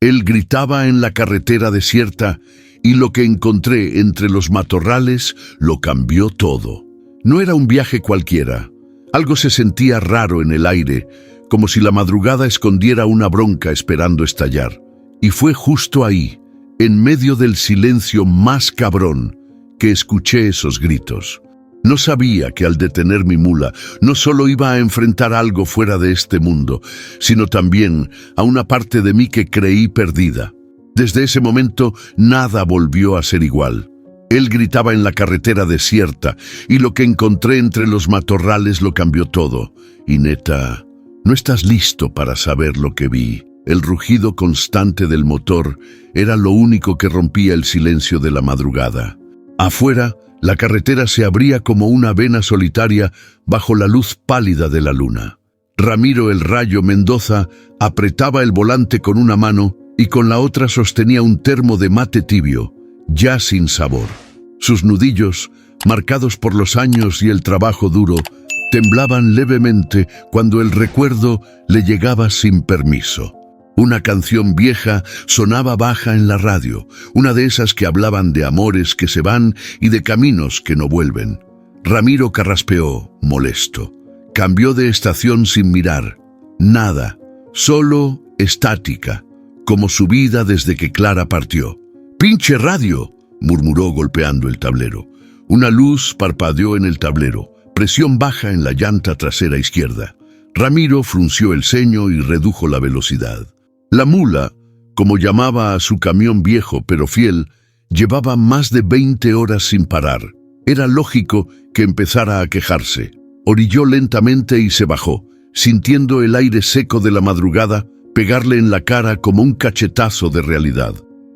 Él gritaba en la carretera desierta y lo que encontré entre los matorrales lo cambió todo. No era un viaje cualquiera. Algo se sentía raro en el aire, como si la madrugada escondiera una bronca esperando estallar. Y fue justo ahí, en medio del silencio más cabrón, que escuché esos gritos. No sabía que al detener mi mula no solo iba a enfrentar algo fuera de este mundo, sino también a una parte de mí que creí perdida. Desde ese momento nada volvió a ser igual. Él gritaba en la carretera desierta y lo que encontré entre los matorrales lo cambió todo. Y neta, no estás listo para saber lo que vi. El rugido constante del motor era lo único que rompía el silencio de la madrugada. Afuera, la carretera se abría como una vena solitaria bajo la luz pálida de la luna. Ramiro el Rayo Mendoza apretaba el volante con una mano y con la otra sostenía un termo de mate tibio, ya sin sabor. Sus nudillos, marcados por los años y el trabajo duro, temblaban levemente cuando el recuerdo le llegaba sin permiso. Una canción vieja sonaba baja en la radio, una de esas que hablaban de amores que se van y de caminos que no vuelven. Ramiro carraspeó, molesto. Cambió de estación sin mirar. Nada, solo estática, como su vida desde que Clara partió. «¡Pinche radio!», murmuró golpeando el tablero. Una luz parpadeó en el tablero, presión baja en la llanta trasera izquierda. Ramiro frunció el ceño y redujo la velocidad. La mula, como llamaba a su camión viejo pero fiel, llevaba más de 20 horas sin parar. Era lógico que empezara a quejarse. Orilló lentamente y se bajó, sintiendo el aire seco de la madrugada pegarle en la cara como un cachetazo de realidad.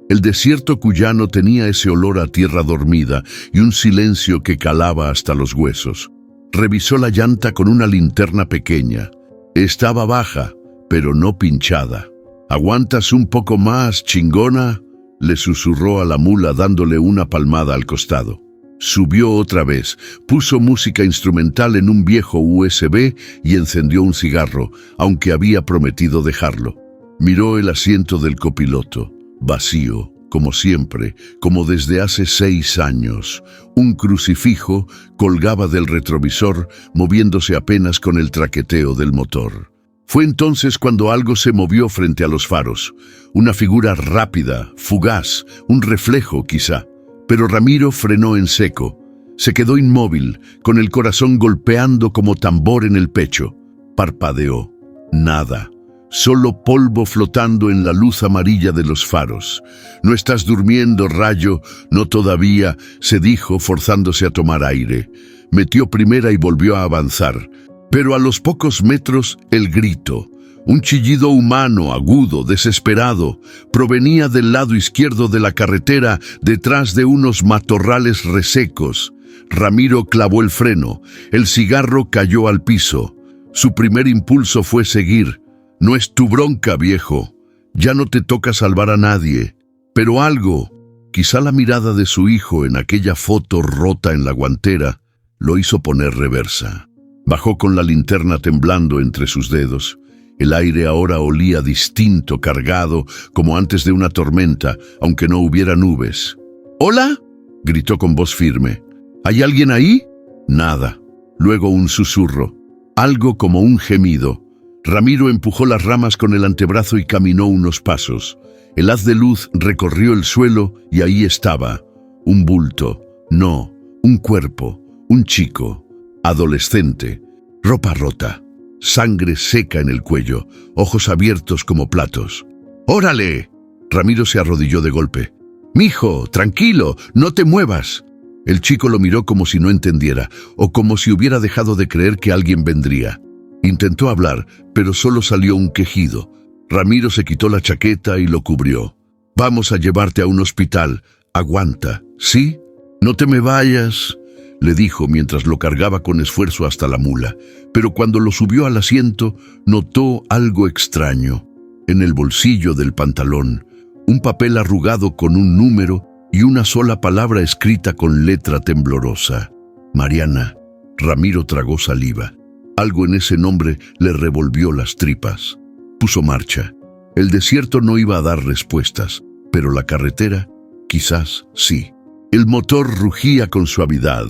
El desierto cuyano tenía ese olor a tierra dormida y un silencio que calaba hasta los huesos. Revisó la llanta con una linterna pequeña. Estaba baja, pero no pinchada. «¿Aguantas un poco más, chingona?», le susurró a la mula dándole una palmada al costado. Subió otra vez, puso música instrumental en un viejo USB y encendió un cigarro, aunque había prometido dejarlo. Miró el asiento del copiloto, vacío, como siempre, como desde hace 6 años. Un crucifijo colgaba del retrovisor, moviéndose apenas con el traqueteo del motor. Fue entonces cuando algo se movió frente a los faros. Una figura rápida, fugaz, un reflejo quizá. Pero Ramiro frenó en seco. Se quedó inmóvil, con el corazón golpeando como tambor en el pecho. Parpadeó. Nada. Solo polvo flotando en la luz amarilla de los faros. «No estás durmiendo, Rayo». «No todavía», se dijo, forzándose a tomar aire. Metió primera y volvió a avanzar. Pero a los pocos metros, el grito, un chillido humano, agudo, desesperado, provenía del lado izquierdo de la carretera, detrás de unos matorrales resecos. Ramiro clavó el freno, el cigarro cayó al piso. Su primer impulso fue seguir. «No es tu bronca, viejo. Ya no te toca salvar a nadie». Pero algo, quizá la mirada de su hijo en aquella foto rota en la guantera, lo hizo poner reversa. Bajó con la linterna temblando entre sus dedos. El aire ahora olía distinto, cargado, como antes de una tormenta, aunque no hubiera nubes. «¿Hola?», gritó con voz firme. «¿Hay alguien ahí?». Nada. Luego un susurro. Algo como un gemido. Ramiro empujó las ramas con el antebrazo y caminó unos pasos. El haz de luz recorrió el suelo y ahí estaba. Un bulto. No, un cuerpo. Un chico. Adolescente. Ropa rota. Sangre seca en el cuello. Ojos abiertos como platos. «¡Órale!». Ramiro se arrodilló de golpe. «Mijo, tranquilo, no te muevas». El chico lo miró como si no entendiera, o como si hubiera dejado de creer que alguien vendría. Intentó hablar, pero solo salió un quejido. Ramiro se quitó la chaqueta y lo cubrió. «Vamos a llevarte a un hospital. Aguanta, ¿sí? No te me vayas», le dijo mientras lo cargaba con esfuerzo hasta la mula. Pero cuando lo subió al asiento, notó algo extraño. En el bolsillo del pantalón, un papel arrugado con un número y una sola palabra escrita con letra temblorosa. «Mariana». Ramiro tragó saliva. Algo en ese nombre le revolvió las tripas. Puso marcha. El desierto no iba a dar respuestas, pero la carretera, quizás sí. El motor rugía con suavidad,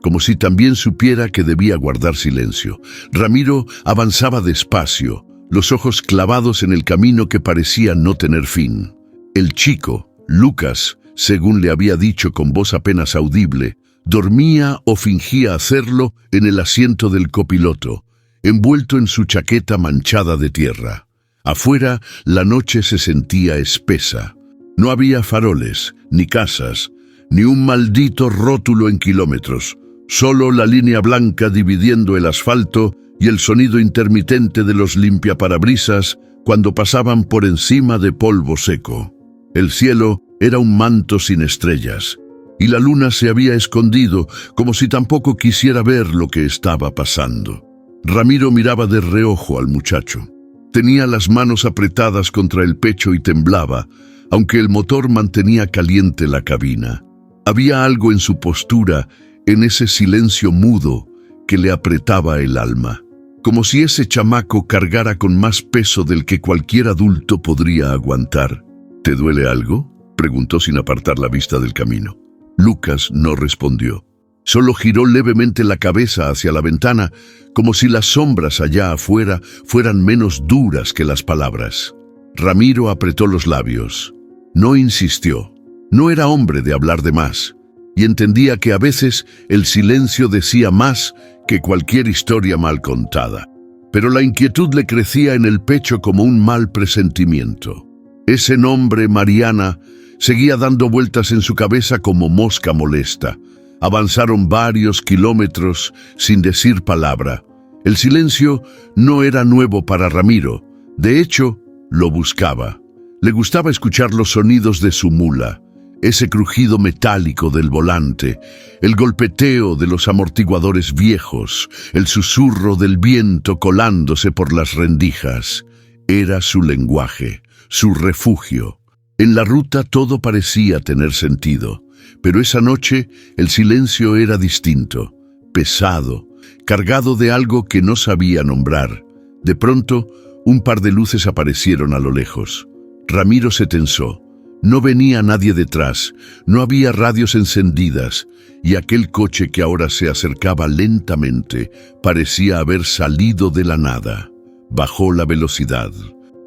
como si también supiera que debía guardar silencio. Ramiro avanzaba despacio, los ojos clavados en el camino que parecía no tener fin. El chico, Lucas, según le había dicho con voz apenas audible, dormía o fingía hacerlo en el asiento del copiloto, envuelto en su chaqueta manchada de tierra. Afuera, la noche se sentía espesa. No había faroles, ni casas, ni un maldito rótulo en kilómetros. Solo la línea blanca dividiendo el asfalto y el sonido intermitente de los limpiaparabrisas cuando pasaban por encima de polvo seco. El cielo era un manto sin estrellas, y la luna se había escondido como si tampoco quisiera ver lo que estaba pasando. Ramiro miraba de reojo al muchacho. Tenía las manos apretadas contra el pecho y temblaba, aunque el motor mantenía caliente la cabina. Había algo en su postura, en ese silencio mudo, que le apretaba el alma, como si ese chamaco cargara con más peso del que cualquier adulto podría aguantar. ¿Te duele algo?, preguntó sin apartar la vista del camino. Lucas no respondió. Solo giró levemente la cabeza hacia la ventana, como si las sombras allá afuera fueran menos duras que las palabras. Ramiro apretó los labios. No insistió. No era hombre de hablar de más, y entendía que a veces el silencio decía más que cualquier historia mal contada. Pero la inquietud le crecía en el pecho como un mal presentimiento. Ese nombre, Mariana, seguía dando vueltas en su cabeza como mosca molesta. Avanzaron varios kilómetros sin decir palabra. El silencio no era nuevo para Ramiro. De hecho, lo buscaba. Le gustaba escuchar los sonidos de su mula, ese crujido metálico del volante, el golpeteo de los amortiguadores viejos, el susurro del viento colándose por las rendijas. Era su lenguaje, su refugio. En la ruta todo parecía tener sentido, pero esa noche el silencio era distinto, pesado, cargado de algo que no sabía nombrar. De pronto, un par de luces aparecieron a lo lejos. Ramiro se tensó. No venía nadie detrás, no había radios encendidas, y aquel coche que ahora se acercaba lentamente parecía haber salido de la nada. Bajó la velocidad.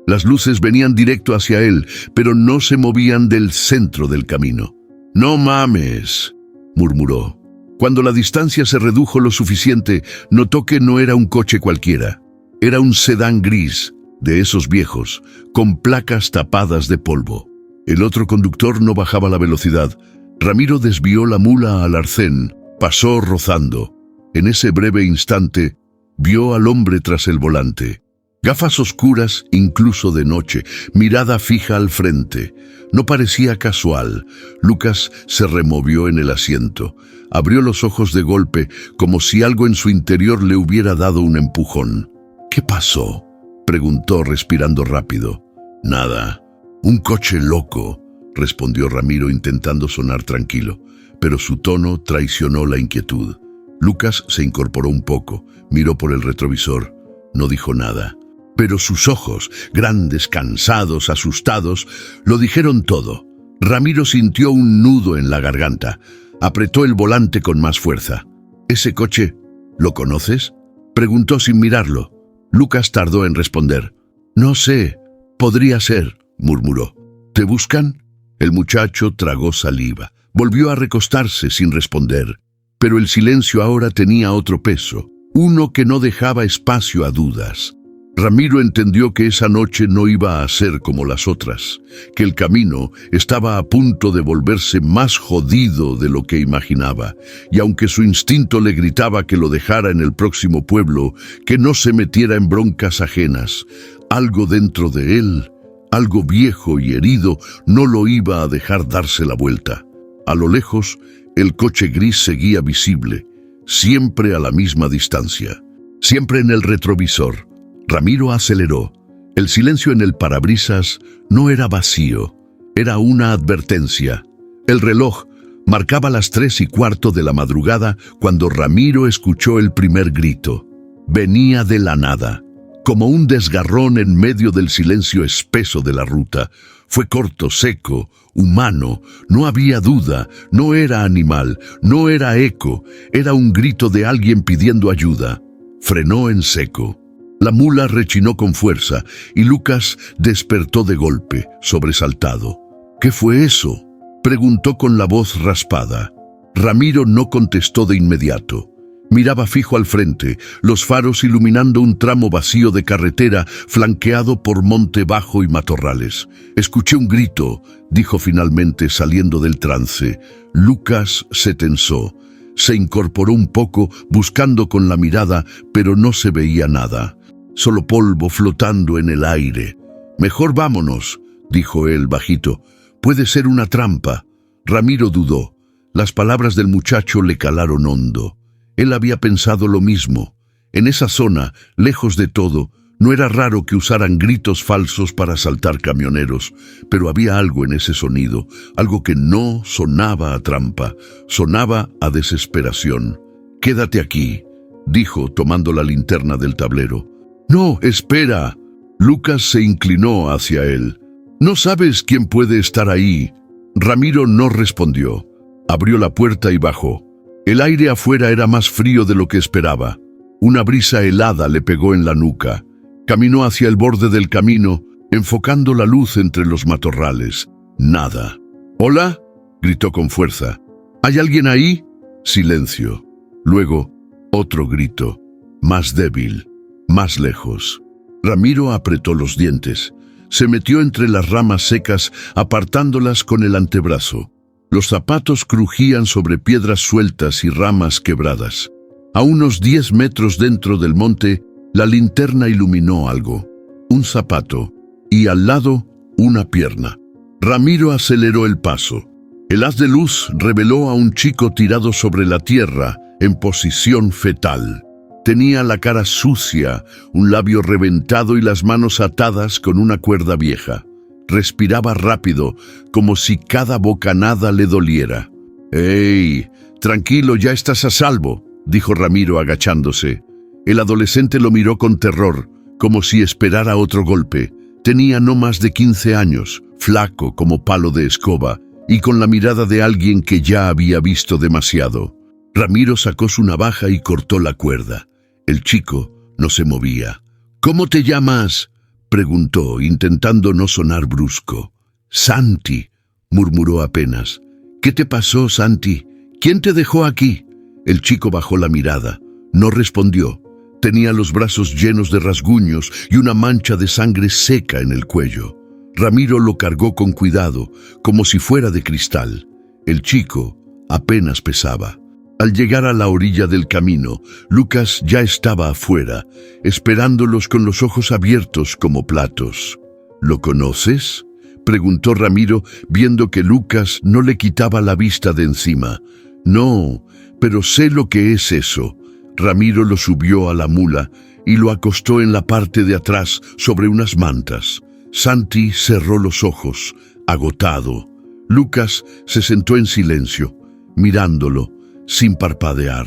Las luces venían directo hacia él, pero no se movían del centro del camino. «No mames», murmuró. Cuando la distancia se redujo lo suficiente, notó que no era un coche cualquiera. Era un sedán gris, de esos viejos, con placas tapadas de polvo. El otro conductor no bajaba la velocidad. Ramiro desvió la mula al arcén, pasó rozando. En ese breve instante, vio al hombre tras el volante. Gafas oscuras, incluso de noche, mirada fija al frente. No parecía casual. Lucas se removió en el asiento. Abrió los ojos de golpe, como si algo en su interior le hubiera dado un empujón. «¿Qué pasó?», preguntó respirando rápido. «Nada. Un coche loco», respondió Ramiro intentando sonar tranquilo, pero su tono traicionó la inquietud. Lucas se incorporó un poco, miró por el retrovisor. No dijo nada. Pero sus ojos, grandes, cansados, asustados, lo dijeron todo. Ramiro sintió un nudo en la garganta. Apretó el volante con más fuerza. «¿Ese coche, lo conoces?», preguntó sin mirarlo. Lucas tardó en responder. «No sé, podría ser», murmuró. «¿Te buscan?». El muchacho tragó saliva. Volvió a recostarse sin responder. Pero el silencio ahora tenía otro peso, uno que no dejaba espacio a dudas. Ramiro entendió que esa noche no iba a ser como las otras, que el camino estaba a punto de volverse más jodido de lo que imaginaba, y aunque su instinto le gritaba que lo dejara en el próximo pueblo, que no se metiera en broncas ajenas, algo dentro de él, algo viejo y herido, no lo iba a dejar darse la vuelta. A lo lejos, el coche gris seguía visible, siempre a la misma distancia, siempre en el retrovisor. Ramiro aceleró. El silencio en el parabrisas no era vacío, era una advertencia. El reloj marcaba las 3:15 de la madrugada cuando Ramiro escuchó el primer grito. Venía de la nada. como un desgarrón en medio del silencio espeso de la ruta. Fue corto, seco, humano, no había duda, no era animal, no era eco, era un grito de alguien pidiendo ayuda. Frenó en seco. La mula rechinó con fuerza y Lucas despertó de golpe, sobresaltado. ¿Qué fue eso?, preguntó con la voz raspada. Ramiro no contestó de inmediato. Miraba fijo al frente, los faros iluminando un tramo vacío de carretera flanqueado por monte bajo y matorrales. Escuché un grito, dijo finalmente saliendo del trance. Lucas se tensó. Se incorporó un poco, buscando con la mirada, pero no se veía nada. Solo polvo flotando en el aire. «Mejor vámonos», dijo él bajito. «Puede ser una trampa». Ramiro dudó. Las palabras del muchacho le calaron hondo. Él había pensado lo mismo. En esa zona, lejos de todo, no era raro que usaran gritos falsos para asaltar camioneros, pero había algo en ese sonido, algo que no sonaba a trampa, sonaba a desesperación. «Quédate aquí», dijo tomando la linterna del tablero. «No, espera». Lucas se inclinó hacia él. «¿No sabes quién puede estar ahí?» Ramiro no respondió. Abrió la puerta y bajó. El aire afuera era más frío de lo que esperaba. Una brisa helada le pegó en la nuca. Caminó hacia el borde del camino, enfocando la luz entre los matorrales. Nada. «¿Hola?», gritó con fuerza. «¿Hay alguien ahí?». Silencio. Luego, otro grito, más débil, más lejos. Ramiro apretó los dientes. Se metió entre las ramas secas, apartándolas con el antebrazo. Los zapatos crujían sobre piedras sueltas y ramas quebradas. A unos 10 metros dentro del monte, la linterna iluminó algo. Un zapato, y al lado, una pierna. Ramiro aceleró el paso. El haz de luz reveló a un chico tirado sobre la tierra, en posición fetal. Tenía la cara sucia, un labio reventado y las manos atadas con una cuerda vieja. Respiraba rápido, como si cada bocanada le doliera. «¡Ey! Tranquilo, ya estás a salvo», dijo Ramiro agachándose. El adolescente lo miró con terror, como si esperara otro golpe. Tenía no más de 15 años, flaco como palo de escoba, y con la mirada de alguien que ya había visto demasiado. Ramiro sacó su navaja y cortó la cuerda. El chico no se movía. «¿Cómo te llamas?», preguntó, intentando no sonar brusco. «Santi», murmuró apenas. «¿Qué te pasó, Santi? ¿Quién te dejó aquí?». El chico bajó la mirada. No respondió. Tenía los brazos llenos de rasguños y una mancha de sangre seca en el cuello. Ramiro lo cargó con cuidado, como si fuera de cristal. El chico apenas pesaba. Al llegar a la orilla del camino, Lucas ya estaba afuera, esperándolos con los ojos abiertos como platos. «¿Lo conoces?», preguntó Ramiro, viendo que Lucas no le quitaba la vista de encima. «No, pero sé lo que es eso». Ramiro lo subió a la mula y lo acostó en la parte de atrás sobre unas mantas. Santi cerró los ojos, agotado. Lucas se sentó en silencio, mirándolo, sin parpadear.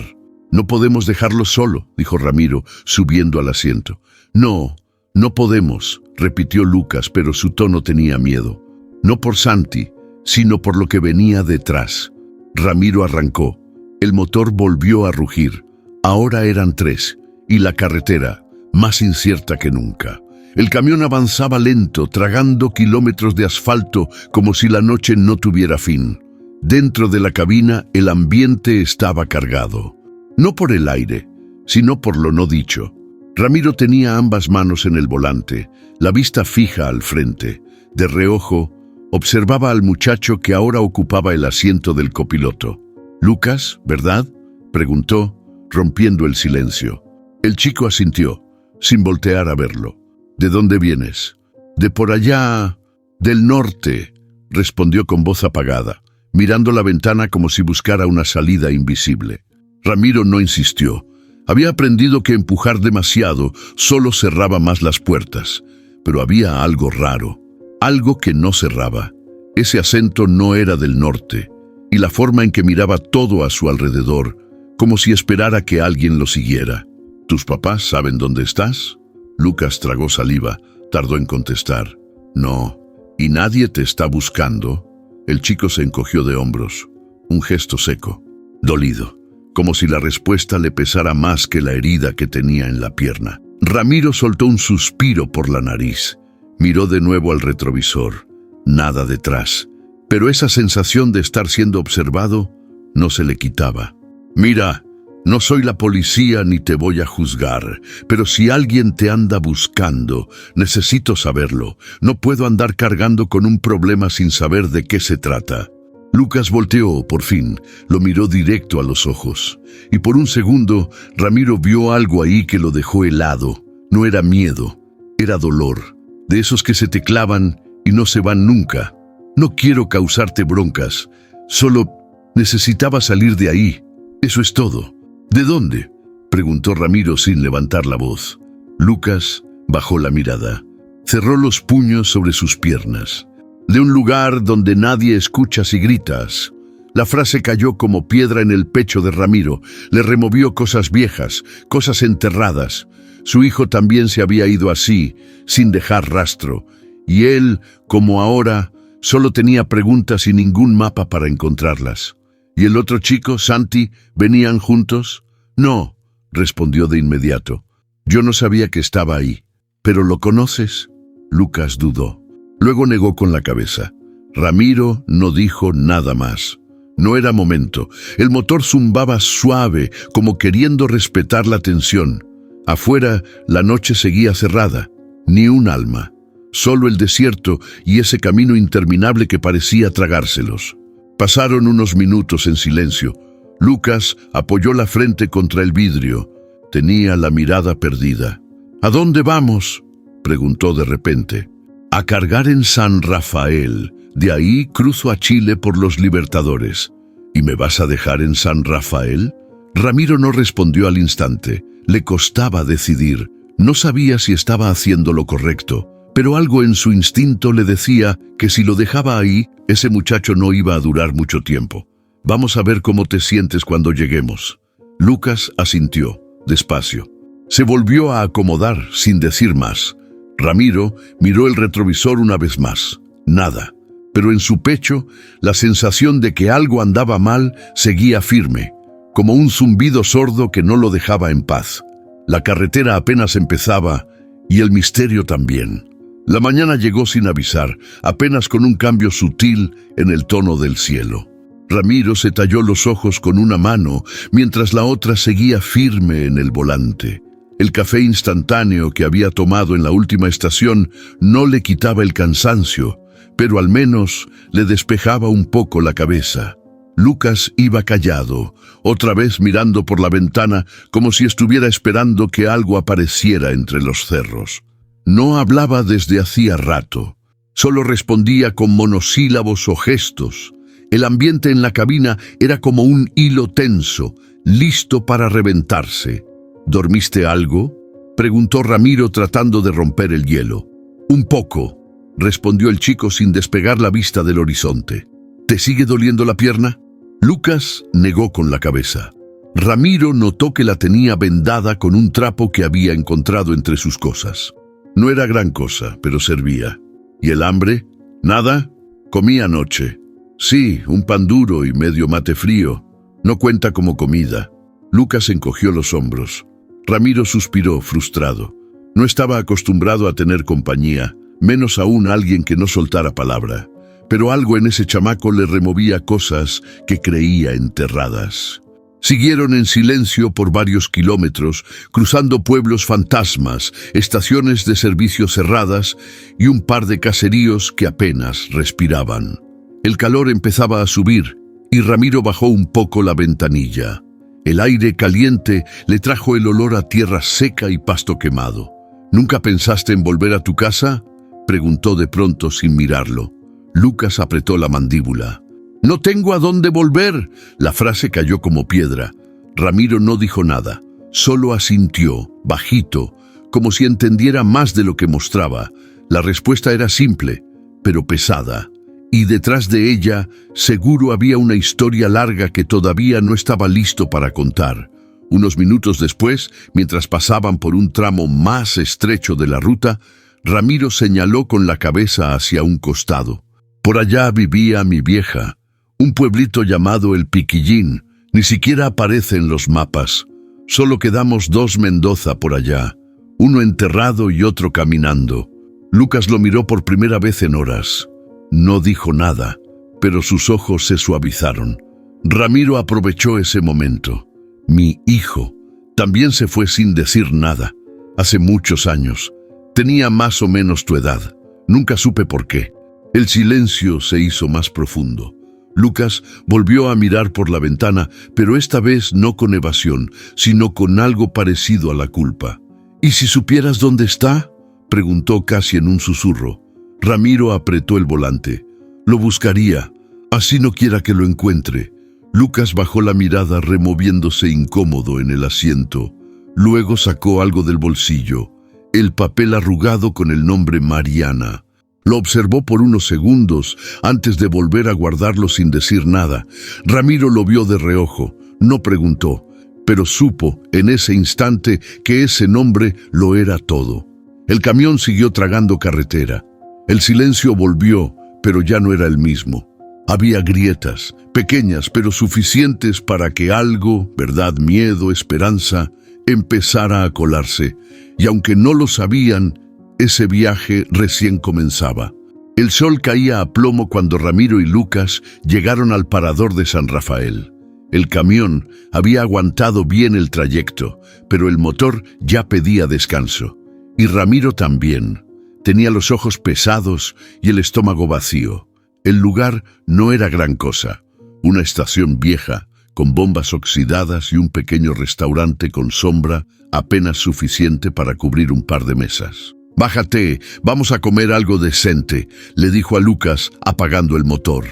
«No podemos dejarlo solo», dijo Ramiro, subiendo al asiento. «No, no podemos», repitió Lucas, pero su tono tenía miedo. No por Santi, sino por lo que venía detrás. Ramiro arrancó. El motor volvió a rugir. Ahora eran 3, y la carretera, más incierta que nunca. El camión avanzaba lento, tragando kilómetros de asfalto como si la noche no tuviera fin. Dentro de la cabina el ambiente estaba cargado. No por el aire, sino por lo no dicho. Ramiro tenía ambas manos en el volante, la vista fija al frente. De reojo, observaba al muchacho que ahora ocupaba el asiento del copiloto. «Lucas, ¿verdad?», preguntó, rompiendo el silencio. El chico asintió, sin voltear a verlo. «¿De dónde vienes?». «De por allá, del norte», respondió con voz apagada, mirando la ventana como si buscara una salida invisible. Ramiro no insistió. Había aprendido que empujar demasiado solo cerraba más las puertas, pero había algo raro, algo que no cerraba. Ese acento no era del norte, y la forma en que miraba todo a su alrededor, como si esperara que alguien lo siguiera. «¿Tus papás saben dónde estás?», Lucas tragó saliva, tardó en contestar. No. ¿Y nadie te está buscando? El chico se encogió de hombros, un gesto seco, dolido, como si la respuesta le pesara más que la herida que tenía en la pierna. Ramiro soltó un suspiro por la nariz. Miró de nuevo al retrovisor. Nada detrás. Pero esa sensación de estar siendo observado no se le quitaba. Mira, no soy la policía ni te voy a juzgar, pero si alguien te anda buscando, necesito saberlo. No puedo andar cargando con un problema sin saber de qué se trata. Lucas volteó, por fin, lo miró directo a los ojos. Y por un segundo, Ramiro vio algo ahí que lo dejó helado. No era miedo, era dolor. De esos que se te clavan y no se van nunca. No quiero causarte broncas, solo necesitaba salir de ahí. Eso es todo. ¿De dónde?, preguntó Ramiro sin levantar la voz. Lucas bajó la mirada. Cerró los puños sobre sus piernas. De un lugar donde nadie escucha si gritas. La frase cayó como piedra en el pecho de Ramiro. Le removió cosas viejas, cosas enterradas. Su hijo también se había ido así, sin dejar rastro. Y él, como ahora, solo tenía preguntas y ningún mapa para encontrarlas. ¿Y el otro chico, Santi, venían juntos? No, respondió de inmediato. Yo no sabía que estaba ahí. ¿Pero lo conoces? Lucas dudó. Luego negó con la cabeza. Ramiro no dijo nada más. No era momento. El motor zumbaba suave, como queriendo respetar la tensión. Afuera, la noche seguía cerrada. Ni un alma. Solo el desierto y ese camino interminable que parecía tragárselos. Pasaron unos minutos en silencio. Lucas apoyó la frente contra el vidrio. Tenía la mirada perdida. ¿A dónde vamos?, preguntó de repente. A cargar en San Rafael. De ahí cruzo a Chile por los Libertadores. ¿Y me vas a dejar en San Rafael? Ramiro no respondió al instante. Le costaba decidir. No sabía si estaba haciendo lo correcto, pero algo en su instinto le decía que si lo dejaba ahí, ese muchacho no iba a durar mucho tiempo. Vamos a ver cómo te sientes cuando lleguemos. Lucas asintió, despacio. Se volvió a acomodar sin decir más. Ramiro miró el retrovisor una vez más. Nada. Pero en su pecho, la sensación de que algo andaba mal seguía firme, como un zumbido sordo que no lo dejaba en paz. La carretera apenas empezaba y el misterio también. La mañana llegó sin avisar, apenas con un cambio sutil en el tono del cielo. Ramiro se talló los ojos con una mano, mientras la otra seguía firme en el volante. El café instantáneo que había tomado en la última estación no le quitaba el cansancio, pero al menos le despejaba un poco la cabeza. Lucas iba callado, otra vez mirando por la ventana como si estuviera esperando que algo apareciera entre los cerros. No hablaba desde hacía rato, solo respondía con monosílabos o gestos. El ambiente en la cabina era como un hilo tenso, listo para reventarse. ¿Dormiste algo?, preguntó Ramiro tratando de romper el hielo. Un poco, respondió el chico sin despegar la vista del horizonte. ¿Te sigue doliendo la pierna? Lucas negó con la cabeza. Ramiro notó que la tenía vendada con un trapo que había encontrado entre sus cosas. No era gran cosa, pero servía. ¿Y el hambre? ¿Nada? Comí anoche. Sí, un pan duro y medio mate frío. No cuenta como comida. Lucas encogió los hombros. Ramiro suspiró, frustrado. No estaba acostumbrado a tener compañía, menos aún alguien que no soltara palabra. Pero algo en ese chamaco le removía cosas que creía enterradas. Siguieron en silencio por varios kilómetros, cruzando pueblos fantasmas, estaciones de servicio cerradas y un par de caseríos que apenas respiraban. El calor empezaba a subir y Ramiro bajó un poco la ventanilla. El aire caliente le trajo el olor a tierra seca y pasto quemado. ¿Nunca pensaste en volver a tu casa?, preguntó de pronto sin mirarlo. Lucas apretó la mandíbula. «No tengo a dónde volver». La frase cayó como piedra. Ramiro no dijo nada, solo asintió, bajito, como si entendiera más de lo que mostraba. La respuesta era simple, pero pesada. Y detrás de ella, seguro había una historia larga que todavía no estaba listo para contar. Unos minutos después, mientras pasaban por un tramo más estrecho de la ruta, Ramiro señaló con la cabeza hacia un costado. Por allá vivía mi vieja, un pueblito llamado El Piquillín. Ni siquiera aparece en los mapas. Solo quedamos 2 Mendoza por allá, uno enterrado y otro caminando. Lucas lo miró por primera vez en horas. No dijo nada, pero sus ojos se suavizaron. Ramiro aprovechó ese momento. Mi hijo también se fue sin decir nada. Hace muchos años. Tenía más o menos tu edad. Nunca supe por qué. El silencio se hizo más profundo. Lucas volvió a mirar por la ventana, pero esta vez no con evasión, sino con algo parecido a la culpa. «¿Y si supieras dónde está?», preguntó casi en un susurro. Ramiro apretó el volante. «Lo buscaría, así no quiera que lo encuentre». Lucas bajó la mirada removiéndose incómodo en el asiento. Luego sacó algo del bolsillo, el papel arrugado con el nombre Mariana. Lo observó por unos segundos antes de volver a guardarlo sin decir nada. Ramiro lo vio de reojo, no preguntó, pero supo en ese instante que ese nombre lo era todo. El camión siguió tragando carretera. El silencio volvió, pero ya no era el mismo. Había grietas, pequeñas pero suficientes para que algo, verdad, miedo, esperanza, empezara a colarse. Y aunque no lo sabían, ese viaje recién comenzaba. El sol caía a plomo cuando Ramiro y Lucas llegaron al parador de San Rafael. El camión había aguantado bien el trayecto, pero el motor ya pedía descanso. Y Ramiro también. Tenía los ojos pesados y el estómago vacío. El lugar no era gran cosa. Una estación vieja, con bombas oxidadas y un pequeño restaurante con sombra apenas suficiente para cubrir un par de mesas. «Bájate, vamos a comer algo decente», le dijo a Lucas, apagando el motor.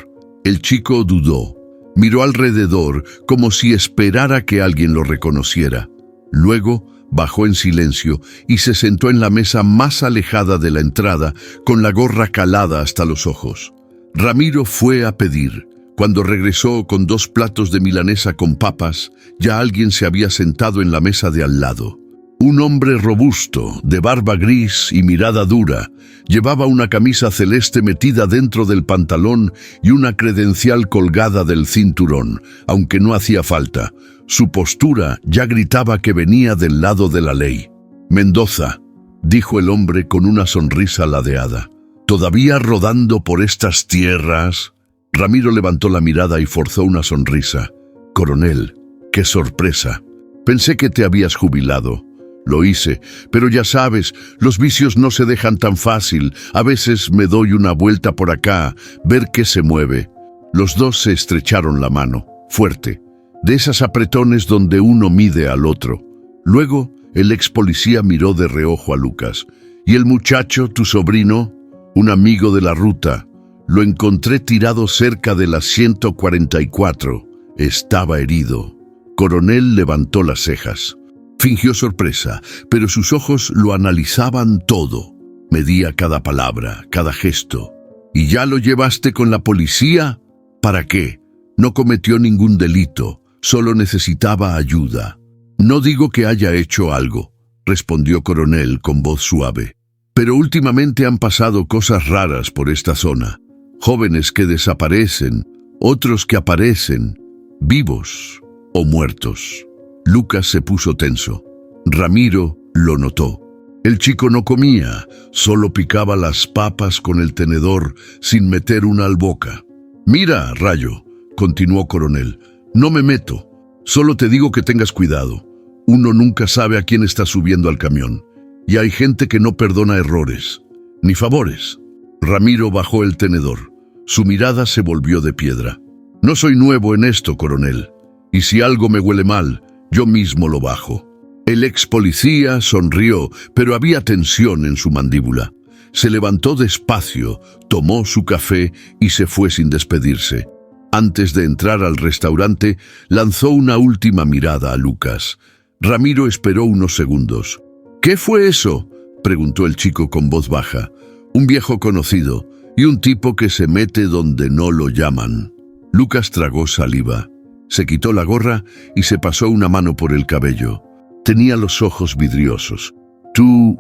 El chico dudó. Miró alrededor como si esperara que alguien lo reconociera. Luego bajó en silencio y se sentó en la mesa más alejada de la entrada, con la gorra calada hasta los ojos. Ramiro fue a pedir. Cuando regresó con 2 platos de milanesa con papas, ya alguien se había sentado en la mesa de al lado. Un hombre robusto, de barba gris y mirada dura, llevaba una camisa celeste metida dentro del pantalón y una credencial colgada del cinturón, aunque no hacía falta. Su postura ya gritaba que venía del lado de la ley. «Mendoza», dijo el hombre con una sonrisa ladeada. «¿Todavía rodando por estas tierras?». Ramiro levantó la mirada y forzó una sonrisa. «Coronel, qué sorpresa. Pensé que te habías jubilado». «Lo hice, pero ya sabes, los vicios no se dejan tan fácil. A veces me doy una vuelta por acá, ver qué se mueve». Los dos se estrecharon la mano, fuerte, de esas apretones donde uno mide al otro. Luego, el ex policía miró de reojo a Lucas. «¿Y el muchacho, tu sobrino?» «Un amigo de la ruta. Lo encontré tirado cerca de la 144. Estaba herido». Coronel levantó las cejas. Fingió sorpresa, pero sus ojos lo analizaban todo. Medía cada palabra, cada gesto. «¿Y ya lo llevaste con la policía?» «¿Para qué? No cometió ningún delito, solo necesitaba ayuda». «No digo que haya hecho algo», respondió Coronel con voz suave. «Pero últimamente han pasado cosas raras por esta zona. Jóvenes que desaparecen, otros que aparecen, vivos o muertos». Lucas se puso tenso. Ramiro lo notó. El chico no comía, solo picaba las papas con el tenedor sin meter una al boca. «Mira, Rayo», continuó Coronel, «no me meto. Solo te digo que tengas cuidado. Uno nunca sabe a quién está subiendo al camión. Y hay gente que no perdona errores, ni favores». Ramiro bajó el tenedor. Su mirada se volvió de piedra. «No soy nuevo en esto, coronel. Y si algo me huele mal, yo mismo lo bajo». El ex policía sonrió, pero había tensión en su mandíbula. Se levantó despacio, tomó su café y se fue sin despedirse. Antes de entrar al restaurante, lanzó una última mirada a Lucas. Ramiro esperó unos segundos. «¿Qué fue eso?», preguntó el chico con voz baja. «Un viejo conocido y un tipo que se mete donde no lo llaman». Lucas tragó saliva. Se quitó la gorra y se pasó una mano por el cabello. Tenía los ojos vidriosos. ¿Tú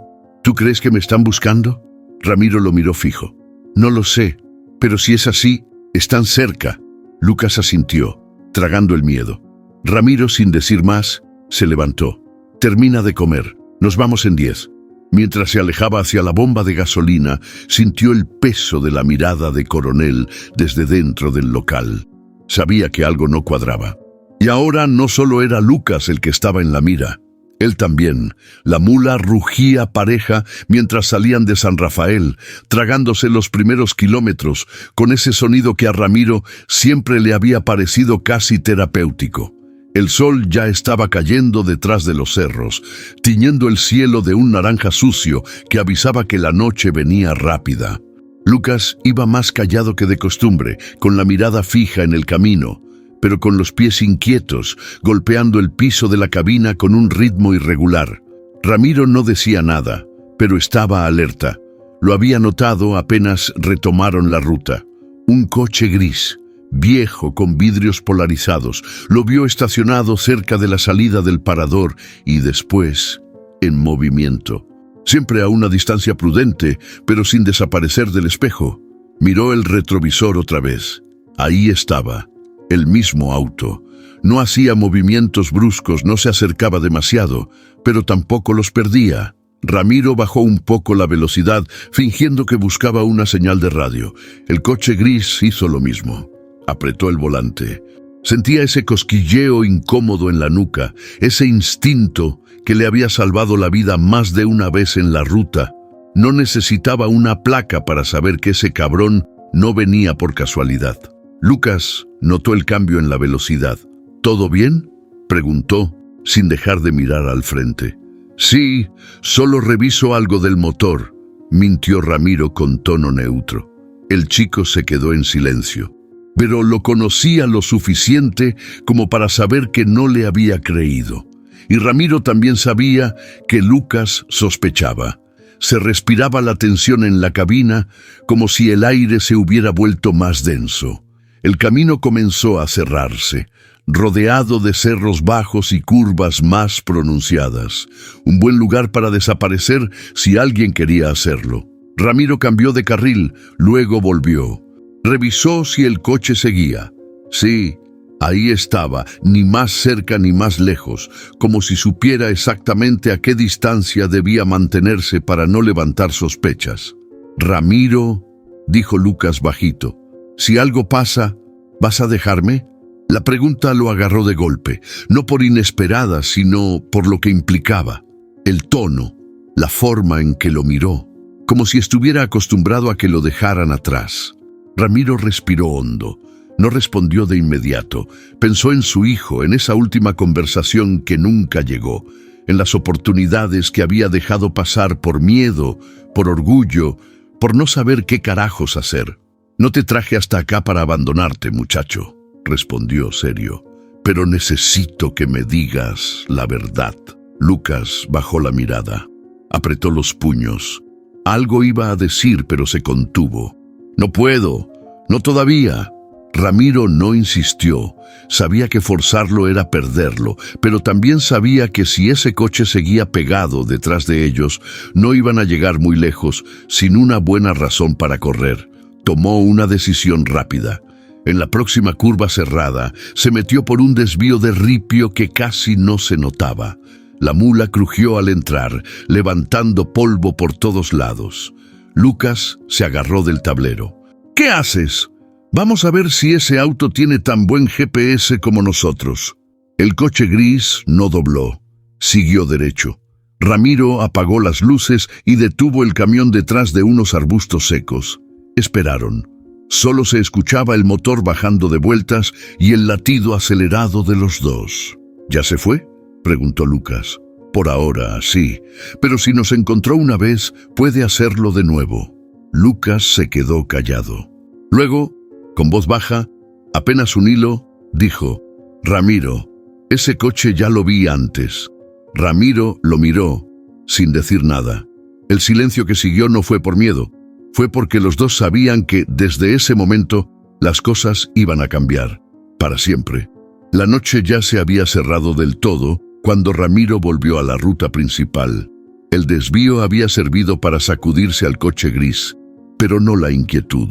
crees que me están buscando? Ramiro lo miró fijo. No lo sé, pero si es así, están cerca. Lucas asintió, tragando el miedo. Ramiro, sin decir más, se levantó. Termina de comer. Nos vamos en 10. Mientras se alejaba hacia la bomba de gasolina, sintió el peso de la mirada de Coronel desde dentro del local. Sabía que algo no cuadraba. Y ahora no solo era Lucas el que estaba en la mira. Él también. La mula rugía pareja mientras salían de San Rafael, tragándose los primeros kilómetros, con ese sonido que a Ramiro siempre le había parecido casi terapéutico. El sol ya estaba cayendo detrás de los cerros, tiñendo el cielo de un naranja sucio que avisaba que la noche venía rápida. Lucas iba más callado que de costumbre, con la mirada fija en el camino, pero con los pies inquietos, golpeando el piso de la cabina con un ritmo irregular. Ramiro no decía nada, pero estaba alerta. Lo había notado apenas retomaron la ruta. Un coche gris, viejo con vidrios polarizados, lo vio estacionado cerca de la salida del parador y después en movimiento. Siempre a una distancia prudente, pero sin desaparecer del espejo. Miró el retrovisor otra vez. Ahí estaba, el mismo auto. No hacía movimientos bruscos, no se acercaba demasiado, pero tampoco los perdía. Ramiro bajó un poco la velocidad, fingiendo que buscaba una señal de radio. El coche gris hizo lo mismo. Apretó el volante. Sentía ese cosquilleo incómodo en la nuca, ese instinto que le había salvado la vida más de una vez en la ruta. No necesitaba una placa para saber que ese cabrón no venía por casualidad. Lucas notó el cambio en la velocidad. ¿Todo bien?, preguntó, sin dejar de mirar al frente. Sí, solo reviso algo del motor, mintió Ramiro con tono neutro. El chico se quedó en silencio, pero lo conocía lo suficiente como para saber que no le había creído. Y Ramiro también sabía que Lucas sospechaba. Se respiraba la tensión en la cabina como si el aire se hubiera vuelto más denso. El camino comenzó a cerrarse, rodeado de cerros bajos y curvas más pronunciadas. Un buen lugar para desaparecer si alguien quería hacerlo. Ramiro cambió de carril, luego volvió. Revisó si el coche seguía. Sí, ahí estaba, ni más cerca ni más lejos, como si supiera exactamente a qué distancia debía mantenerse para no levantar sospechas. Ramiro, dijo Lucas bajito, si algo pasa, ¿vas a dejarme? La pregunta lo agarró de golpe, no por inesperada, sino por lo que implicaba. El tono, la forma en que lo miró, como si estuviera acostumbrado a que lo dejaran atrás. Ramiro respiró hondo. No respondió de inmediato. Pensó en su hijo, en esa última conversación que nunca llegó, en las oportunidades que había dejado pasar por miedo, por orgullo, por no saber qué carajos hacer. No te traje hasta acá para abandonarte, muchacho, respondió serio. Pero necesito que me digas la verdad. Lucas bajó la mirada. Apretó los puños. Algo iba a decir, pero se contuvo. No puedo, no todavía. Ramiro no insistió. Sabía que forzarlo era perderlo, pero también sabía que si ese coche seguía pegado detrás de ellos, no iban a llegar muy lejos sin una buena razón para correr. Tomó una decisión rápida. En la próxima curva cerrada, se metió por un desvío de ripio que casi no se notaba. La mula crujió al entrar, levantando polvo por todos lados. Lucas se agarró del tablero. ¿Qué haces? Vamos a ver si ese auto tiene tan buen GPS como nosotros. El coche gris no dobló. Siguió derecho. Ramiro apagó las luces y detuvo el camión detrás de unos arbustos secos. Esperaron. Solo se escuchaba el motor bajando de vueltas y el latido acelerado de los dos. ¿Ya se fue?, preguntó Lucas. Por ahora, sí, pero si nos encontró una vez, puede hacerlo de nuevo. Lucas se quedó callado. Luego, con voz baja, apenas un hilo, dijo, Ramiro, ese coche ya lo vi antes. Ramiro lo miró, sin decir nada. El silencio que siguió no fue por miedo, fue porque los dos sabían que, desde ese momento, las cosas iban a cambiar, para siempre. La noche ya se había cerrado del todo cuando Ramiro volvió a la ruta principal. El desvío había servido para sacudirse al coche gris, pero no la inquietud.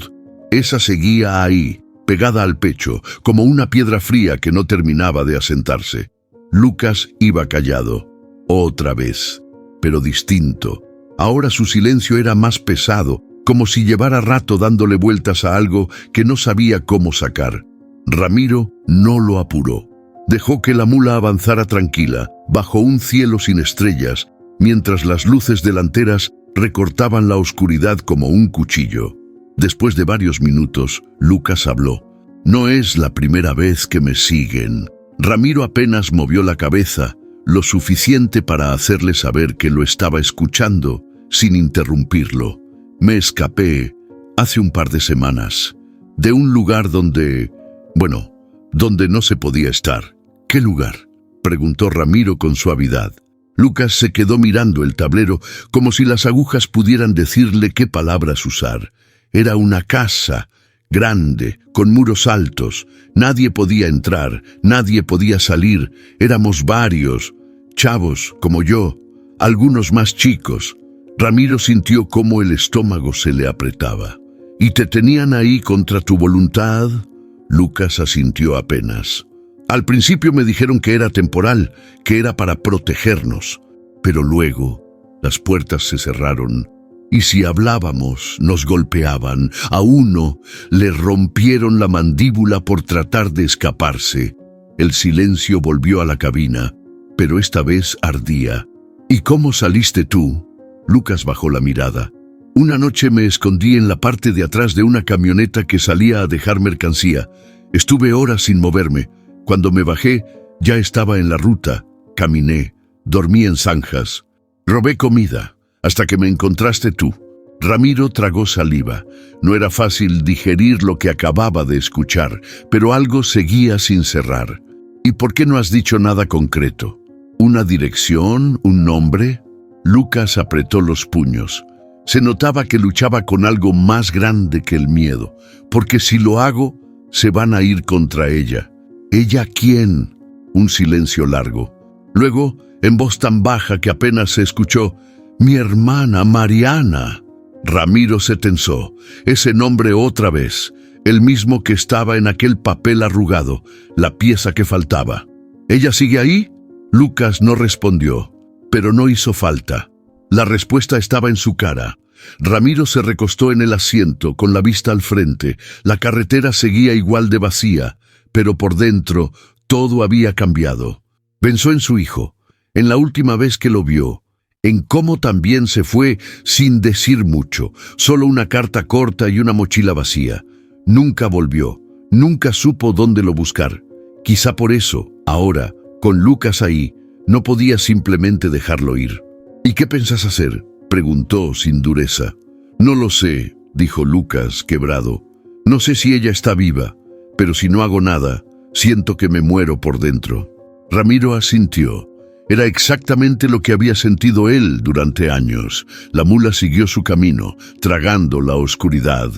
Esa seguía ahí, pegada al pecho, como una piedra fría que no terminaba de asentarse. Lucas iba callado, otra vez, pero distinto. Ahora su silencio era más pesado, como si llevara rato dándole vueltas a algo que no sabía cómo sacar. Ramiro no lo apuró. Dejó que la mula avanzara tranquila, bajo un cielo sin estrellas, mientras las luces delanteras recortaban la oscuridad como un cuchillo. Después de varios minutos, Lucas habló. «No es la primera vez que me siguen». Ramiro apenas movió la cabeza, lo suficiente para hacerle saber que lo estaba escuchando, sin interrumpirlo. «Me escapé hace un par de semanas, de un lugar donde no se podía estar». «¿Qué lugar?», preguntó Ramiro con suavidad. Lucas se quedó mirando el tablero como si las agujas pudieran decirle qué palabras usar. Era una casa, grande, con muros altos. Nadie podía entrar, nadie podía salir. Éramos varios, chavos como yo, algunos más chicos. Ramiro sintió cómo el estómago se le apretaba. «¿Y te tenían ahí contra tu voluntad?». Lucas asintió apenas. «Al principio me dijeron que era temporal, que era para protegernos. Pero luego las puertas se cerraron. Y si hablábamos, nos golpeaban. A uno le rompieron la mandíbula por tratar de escaparse». El silencio volvió a la cabina, pero esta vez ardía. «¿Y cómo saliste tú?». Lucas bajó la mirada. «Una noche me escondí en la parte de atrás de una camioneta que salía a dejar mercancía. Estuve horas sin moverme. Cuando me bajé, ya estaba en la ruta. Caminé, dormí en zanjas. Robé comida, hasta que me encontraste tú». Ramiro tragó saliva. No era fácil digerir lo que acababa de escuchar, pero algo seguía sin cerrar. «¿Y por qué no has dicho nada concreto? ¿Una dirección? ¿Un nombre?». Lucas apretó los puños. Se notaba que luchaba con algo más grande que el miedo, porque si lo hago, se van a ir contra ella. «¿Ella quién?». Un silencio largo. Luego, en voz tan baja que apenas se escuchó, «Mi hermana Mariana». Ramiro se tensó. Ese nombre otra vez, el mismo que estaba en aquel papel arrugado, la pieza que faltaba. «¿Ella sigue ahí?». Lucas no respondió, pero no hizo falta. La respuesta estaba en su cara. Ramiro se recostó en el asiento, con la vista al frente. La carretera seguía igual de vacía, pero por dentro todo había cambiado. Pensó en su hijo, en la última vez que lo vio, en cómo también se fue sin decir mucho, solo una carta corta y una mochila vacía. Nunca volvió, nunca supo dónde lo buscar. Quizá por eso, ahora, con Lucas ahí, no podía simplemente dejarlo ir. «¿Y qué pensás hacer?», preguntó sin dureza. «No lo sé», dijo Lucas, quebrado. «No sé si ella está viva, pero si no hago nada, siento que me muero por dentro». Ramiro asintió. Era exactamente lo que había sentido él durante años. La mula siguió su camino, tragando la oscuridad.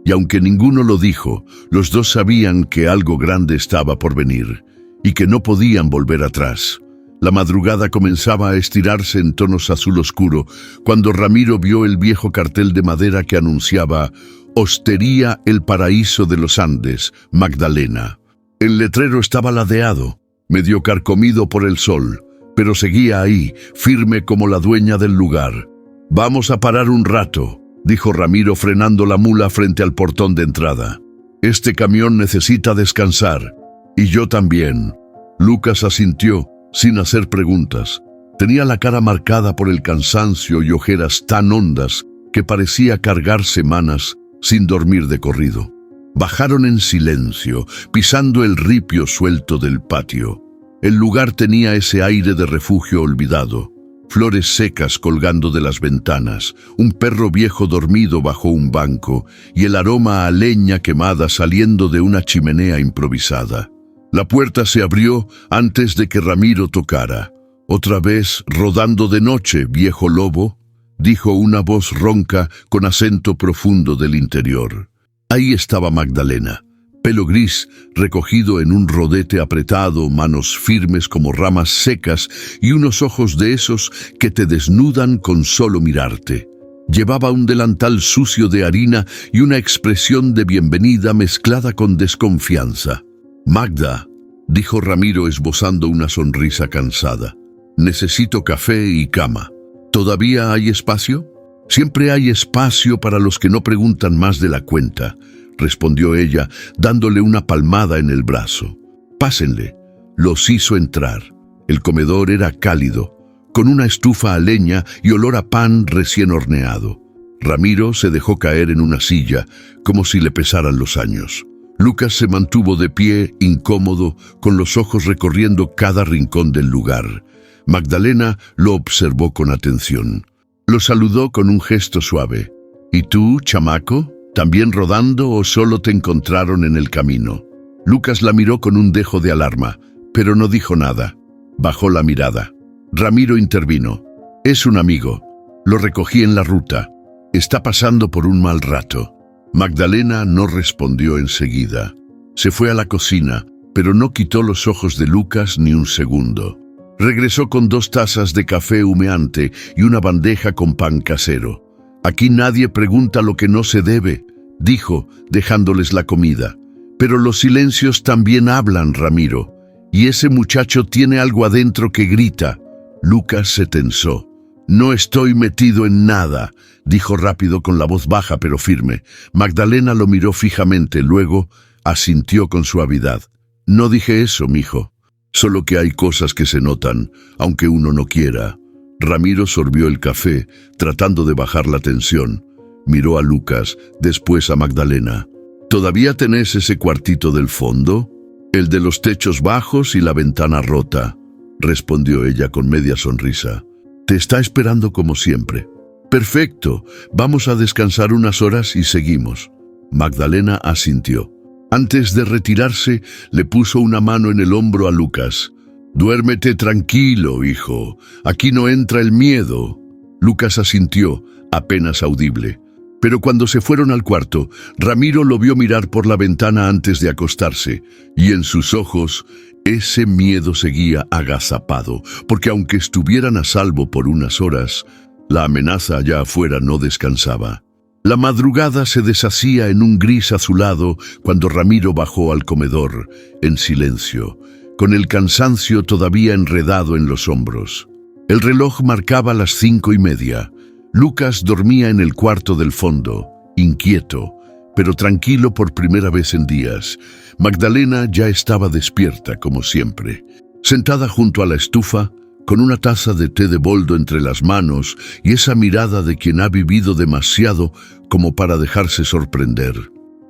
Y aunque ninguno lo dijo, los dos sabían que algo grande estaba por venir, y que no podían volver atrás. La madrugada comenzaba a estirarse en tonos azul oscuro, cuando Ramiro vio el viejo cartel de madera que anunciaba «Hostería El Paraíso de los Andes, Magdalena». El letrero estaba ladeado, medio carcomido por el sol, pero seguía ahí, firme como la dueña del lugar. «Vamos a parar un rato», dijo Ramiro frenando la mula frente al portón de entrada. «Este camión necesita descansar. Y yo también». Lucas asintió, sin hacer preguntas. Tenía la cara marcada por el cansancio y ojeras tan hondas que parecía cargar semanas sin dormir de corrido. Bajaron en silencio, pisando el ripio suelto del patio. El lugar tenía ese aire de refugio olvidado. Flores secas colgando de las ventanas, un perro viejo dormido bajo un banco y el aroma a leña quemada saliendo de una chimenea improvisada. La puerta se abrió antes de que Ramiro tocara. «Otra vez rodando de noche, viejo lobo», dijo una voz ronca con acento profundo del interior. Ahí estaba Magdalena, pelo gris recogido en un rodete apretado, manos firmes como ramas secas y unos ojos de esos que te desnudan con solo mirarte. Llevaba un delantal sucio de harina y una expresión de bienvenida mezclada con desconfianza. «Magda», dijo Ramiro esbozando una sonrisa cansada, «necesito café y cama. ¿Todavía hay espacio?» «Siempre hay espacio para los que no preguntan más de la cuenta», respondió ella, dándole una palmada en el brazo. «Pásenle». Los hizo entrar. El comedor era cálido, con una estufa a leña y olor a pan recién horneado. Ramiro se dejó caer en una silla, como si le pesaran los años. Lucas se mantuvo de pie, incómodo, con los ojos recorriendo cada rincón del lugar. Magdalena lo observó con atención. Lo saludó con un gesto suave. «¿Y tú, chamaco? ¿También rodando o solo te encontraron en el camino?» Lucas la miró con un dejo de alarma, pero no dijo nada. Bajó la mirada. Ramiro intervino. «Es un amigo. Lo recogí en la ruta. Está pasando por un mal rato». Magdalena no respondió enseguida. Se fue a la cocina, pero no quitó los ojos de Lucas ni un segundo. Regresó con 2 tazas de café humeante y una bandeja con pan casero. «Aquí nadie pregunta lo que no se debe», dijo, dejándoles la comida. «Pero los silencios también hablan, Ramiro. Y ese muchacho tiene algo adentro que grita». Lucas se tensó. «No estoy metido en nada», dijo rápido con la voz baja pero firme. Magdalena lo miró fijamente, luego asintió con suavidad. «No dije eso, mijo. Solo que hay cosas que se notan, aunque uno no quiera». Ramiro sorbió el café, tratando de bajar la tensión. Miró a Lucas, después a Magdalena. «¿Todavía tenés ese cuartito del fondo? El de los techos bajos y la ventana rota», respondió ella con media sonrisa. «Te está esperando como siempre». «Perfecto, vamos a descansar unas horas y seguimos». Magdalena asintió. Antes de retirarse, le puso una mano en el hombro a Lucas. «Duérmete tranquilo, hijo. Aquí no entra el miedo». Lucas asintió, apenas audible. Pero cuando se fueron al cuarto, Ramiro lo vio mirar por la ventana antes de acostarse, y en sus ojos ese miedo seguía agazapado, porque aunque estuvieran a salvo por unas horas, la amenaza allá afuera no descansaba. La madrugada se deshacía en un gris azulado cuando Ramiro bajó al comedor, en silencio, con el cansancio todavía enredado en los hombros. El reloj marcaba las 5:30. Lucas dormía en el cuarto del fondo, inquieto, pero tranquilo por primera vez en días. Magdalena ya estaba despierta, como siempre. Sentada junto a la estufa, con una taza de té de boldo entre las manos y esa mirada de quien ha vivido demasiado como para dejarse sorprender.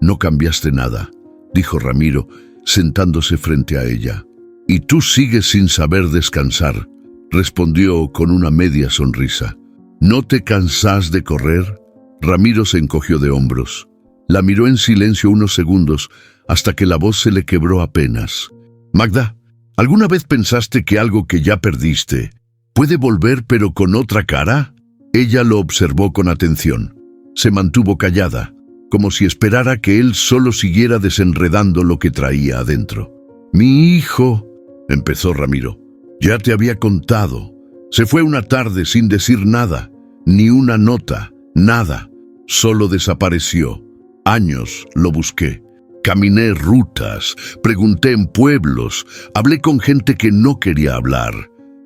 «No cambiaste nada», dijo Ramiro, sentándose frente a ella. «Y tú sigues sin saber descansar», respondió con una media sonrisa. «¿No te cansás de correr?» Ramiro se encogió de hombros. La miró en silencio unos segundos hasta que la voz se le quebró apenas. «Magda, ¿alguna vez pensaste que algo que ya perdiste puede volver pero con otra cara?» Ella lo observó con atención. Se mantuvo callada, como si esperara que él solo siguiera desenredando lo que traía adentro. «Mi hijo», empezó Ramiro, «ya te había contado. Se fue una tarde sin decir nada, ni una nota, nada. Solo desapareció. Años lo busqué. Caminé rutas, pregunté en pueblos, hablé con gente que no quería hablar.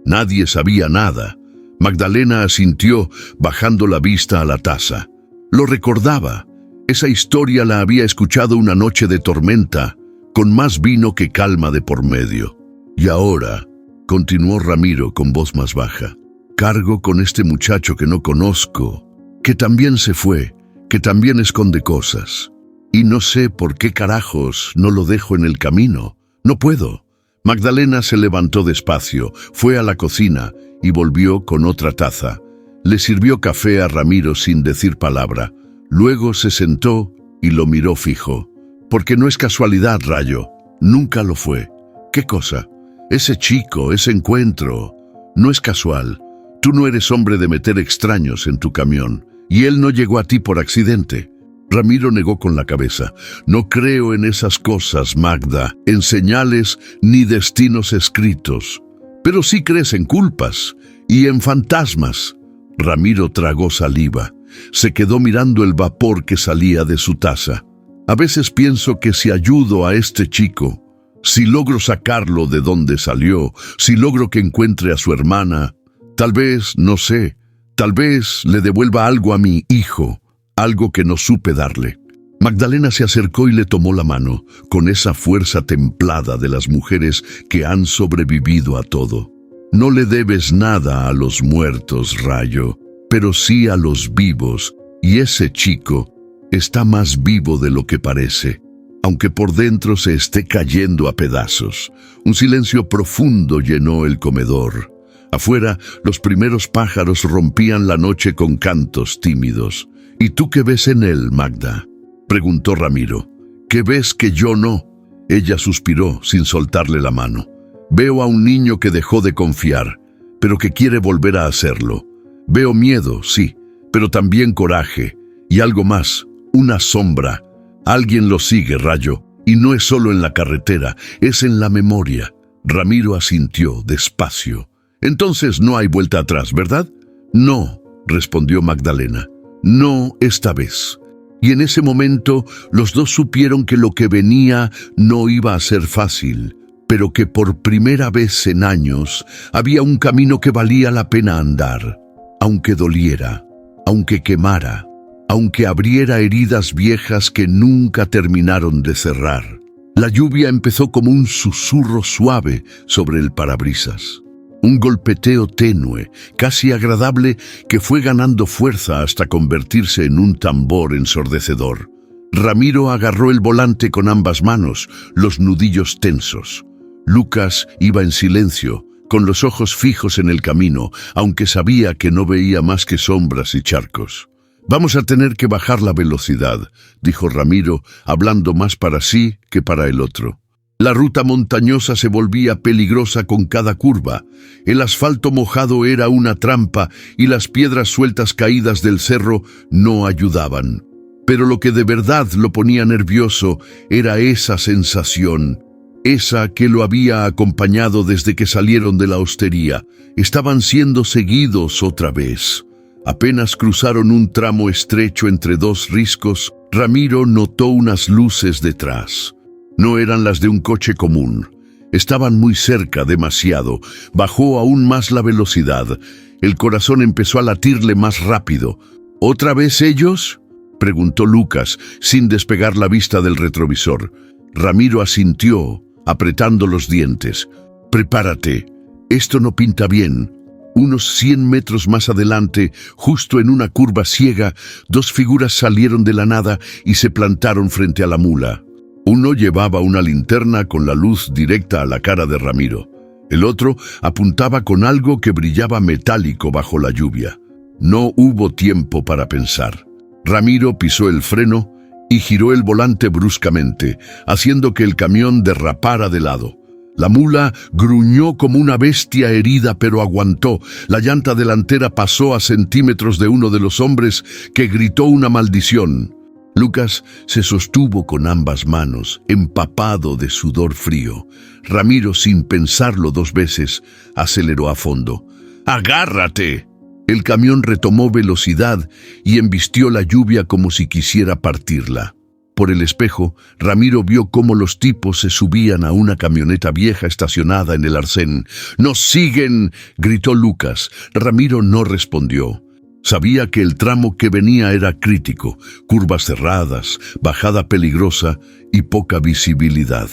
Nadie sabía nada». Magdalena asintió, bajando la vista a la taza. Lo recordaba. Esa historia la había escuchado una noche de tormenta, con más vino que calma de por medio. «Y ahora», continuó Ramiro con voz más baja, «cargo con este muchacho que no conozco, que también se fue, que también esconde cosas. Y no sé por qué carajos no lo dejo en el camino. No puedo». Magdalena se levantó despacio, fue a la cocina y volvió con otra taza. Le sirvió café a Ramiro sin decir palabra. Luego se sentó y lo miró fijo. «Porque no es casualidad, Rayo. Nunca lo fue». «¿Qué cosa?» «Ese chico, ese encuentro. No es casual. Tú no eres hombre de meter extraños en tu camión. Y él no llegó a ti por accidente». Ramiro negó con la cabeza. No creo en esas cosas, Magda, en señales ni destinos escritos. Pero sí crees en culpas y en fantasmas. Ramiro tragó saliva. Se quedó mirando el vapor que salía de su taza. A veces pienso que si ayudo a este chico, si logro sacarlo de donde salió, si logro que encuentre a su hermana, tal vez, no sé, tal vez le devuelva algo a mi hijo, algo que no supe darle. Magdalena se acercó y le tomó la mano, con esa fuerza templada de las mujeres que han sobrevivido a todo. No le debes nada a los muertos, Rayo, pero sí a los vivos, y ese chico está más vivo de lo que parece, aunque por dentro se esté cayendo a pedazos. Un silencio profundo llenó el comedor. Afuera, los primeros pájaros rompían la noche con cantos tímidos. ¿Y tú qué ves en él, Magda?, preguntó Ramiro. ¿Qué ves que yo no? Ella suspiró sin soltarle la mano. Veo a un niño que dejó de confiar, pero que quiere volver a hacerlo. Veo miedo, sí, pero también coraje. Y algo más, una sombra. Alguien lo sigue, Rayo, y no es solo en la carretera, es en la memoria. Ramiro asintió despacio. Entonces no hay vuelta atrás, ¿verdad? No, respondió Magdalena. No esta vez. Y en ese momento los dos supieron que lo que venía no iba a ser fácil, pero que por primera vez en años había un camino que valía la pena andar, aunque doliera, aunque quemara, aunque abriera heridas viejas que nunca terminaron de cerrar. La lluvia empezó como un susurro suave sobre el parabrisas. Un golpeteo tenue, casi agradable, que fue ganando fuerza hasta convertirse en un tambor ensordecedor. Ramiro agarró el volante con ambas manos, los nudillos tensos. Lucas iba en silencio, con los ojos fijos en el camino, aunque sabía que no veía más que sombras y charcos. «Vamos a tener que bajar la velocidad», dijo Ramiro, hablando más para sí que para el otro. La ruta montañosa se volvía peligrosa con cada curva. El asfalto mojado era una trampa y las piedras sueltas caídas del cerro no ayudaban. Pero lo que de verdad lo ponía nervioso era esa sensación, esa que lo había acompañado desde que salieron de la hostería. Estaban siendo seguidos otra vez. Apenas cruzaron un tramo estrecho entre dos riscos, Ramiro notó unas luces detrás. No eran las de un coche común. Estaban muy cerca, demasiado. Bajó aún más la velocidad. El corazón empezó a latirle más rápido. ¿Otra vez ellos?, preguntó Lucas, sin despegar la vista del retrovisor. Ramiro asintió, apretando los dientes. «Prepárate. Esto no pinta bien». Unos 100 metros más adelante, justo en una curva ciega, dos figuras salieron de la nada y se plantaron frente a la mula. Uno llevaba una linterna con la luz directa a la cara de Ramiro. El otro apuntaba con algo que brillaba metálico bajo la lluvia. No hubo tiempo para pensar. Ramiro pisó el freno y giró el volante bruscamente, haciendo que el camión derrapara de lado. La mula gruñó como una bestia herida, pero aguantó. La llanta delantera pasó a centímetros de uno de los hombres, que gritó una maldición. Lucas se sostuvo con ambas manos, empapado de sudor frío. Ramiro, sin pensarlo dos veces, aceleró a fondo. ¡Agárrate! El camión retomó velocidad y embistió la lluvia como si quisiera partirla. Por el espejo, Ramiro vio cómo los tipos se subían a una camioneta vieja estacionada en el arcén. ¡Nos siguen!, gritó Lucas. Ramiro no respondió. Sabía que el tramo que venía era crítico, curvas cerradas, bajada peligrosa y poca visibilidad.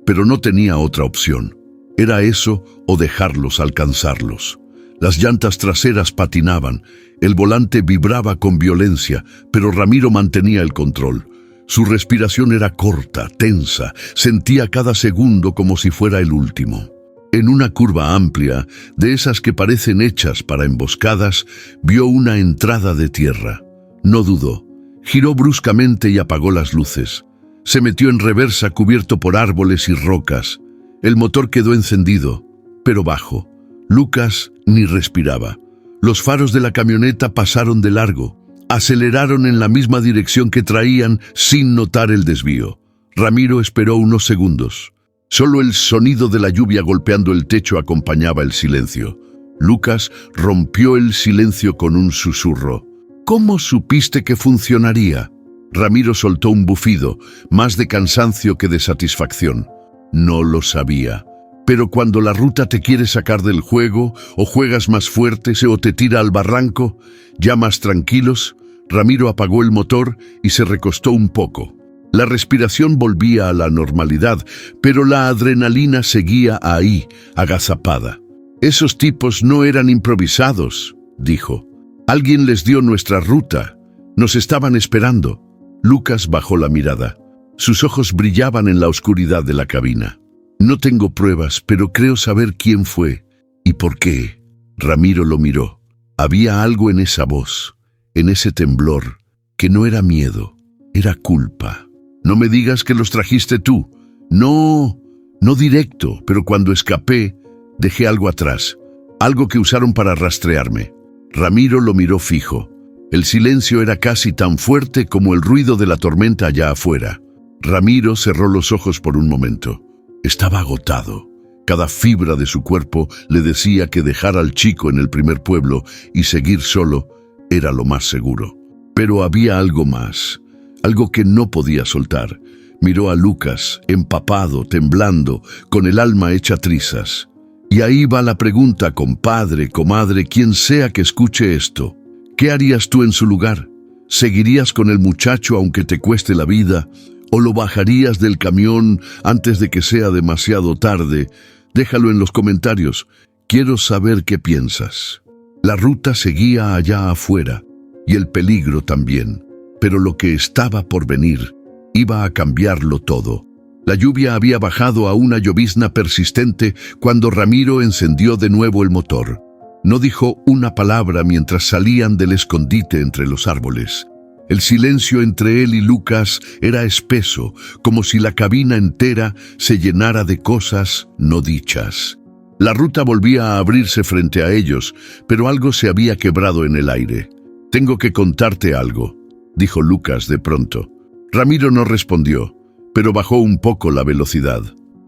Pero no tenía otra opción. Era eso o dejarlos alcanzarlos. Las llantas traseras patinaban, el volante vibraba con violencia, pero Ramiro mantenía el control. Su respiración era corta, tensa, sentía cada segundo como si fuera el último. En una curva amplia, de esas que parecen hechas para emboscadas, vio una entrada de tierra. No dudó. Giró bruscamente y apagó las luces. Se metió en reversa cubierto por árboles y rocas. El motor quedó encendido, pero bajo. Lucas ni respiraba. Los faros de la camioneta pasaron de largo. Aceleraron en la misma dirección que traían sin notar el desvío. Ramiro esperó unos segundos. Solo el sonido de la lluvia golpeando el techo acompañaba el silencio. Lucas rompió el silencio con un susurro. ¿Cómo supiste que funcionaría? Ramiro soltó un bufido, más de cansancio que de satisfacción. No lo sabía. Pero cuando la ruta te quiere sacar del juego, o juegas más fuerte, o te tira al barranco, ya más tranquilos, Ramiro apagó el motor y se recostó un poco. La respiración volvía a la normalidad, pero la adrenalina seguía ahí, agazapada. Esos tipos no eran improvisados, dijo. Alguien les dio nuestra ruta. Nos estaban esperando. Lucas bajó la mirada. Sus ojos brillaban en la oscuridad de la cabina. No tengo pruebas, pero creo saber quién fue y por qué. Ramiro lo miró. Había algo en esa voz, en ese temblor, que no era miedo, era culpa. No me digas que los trajiste tú. No directo, pero cuando escapé, dejé algo atrás, algo que usaron para rastrearme. Ramiro lo miró fijo. El silencio era casi tan fuerte como el ruido de la tormenta allá afuera. Ramiro cerró los ojos por un momento. Estaba agotado. Cada fibra de su cuerpo le decía que dejar al chico en el primer pueblo y seguir solo era lo más seguro. Pero había algo más, algo que no podía soltar. Miró a Lucas, empapado, temblando, con el alma hecha trizas. Y ahí va la pregunta, compadre, comadre, quien sea que escuche esto. ¿Qué harías tú en su lugar? ¿Seguirías con el muchacho aunque te cueste la vida? ¿O lo bajarías del camión antes de que sea demasiado tarde? Déjalo en los comentarios. Quiero saber qué piensas. La ruta seguía allá afuera, y el peligro también. Pero lo que estaba por venir iba a cambiarlo todo. La lluvia había bajado a una llovizna persistente cuando Ramiro encendió de nuevo el motor. No dijo una palabra mientras salían del escondite entre los árboles. El silencio entre él y Lucas era espeso, como si la cabina entera se llenara de cosas no dichas. La ruta volvía a abrirse frente a ellos, pero algo se había quebrado en el aire. «Tengo que contarte algo», dijo Lucas de pronto. Ramiro no respondió, pero bajó un poco la velocidad.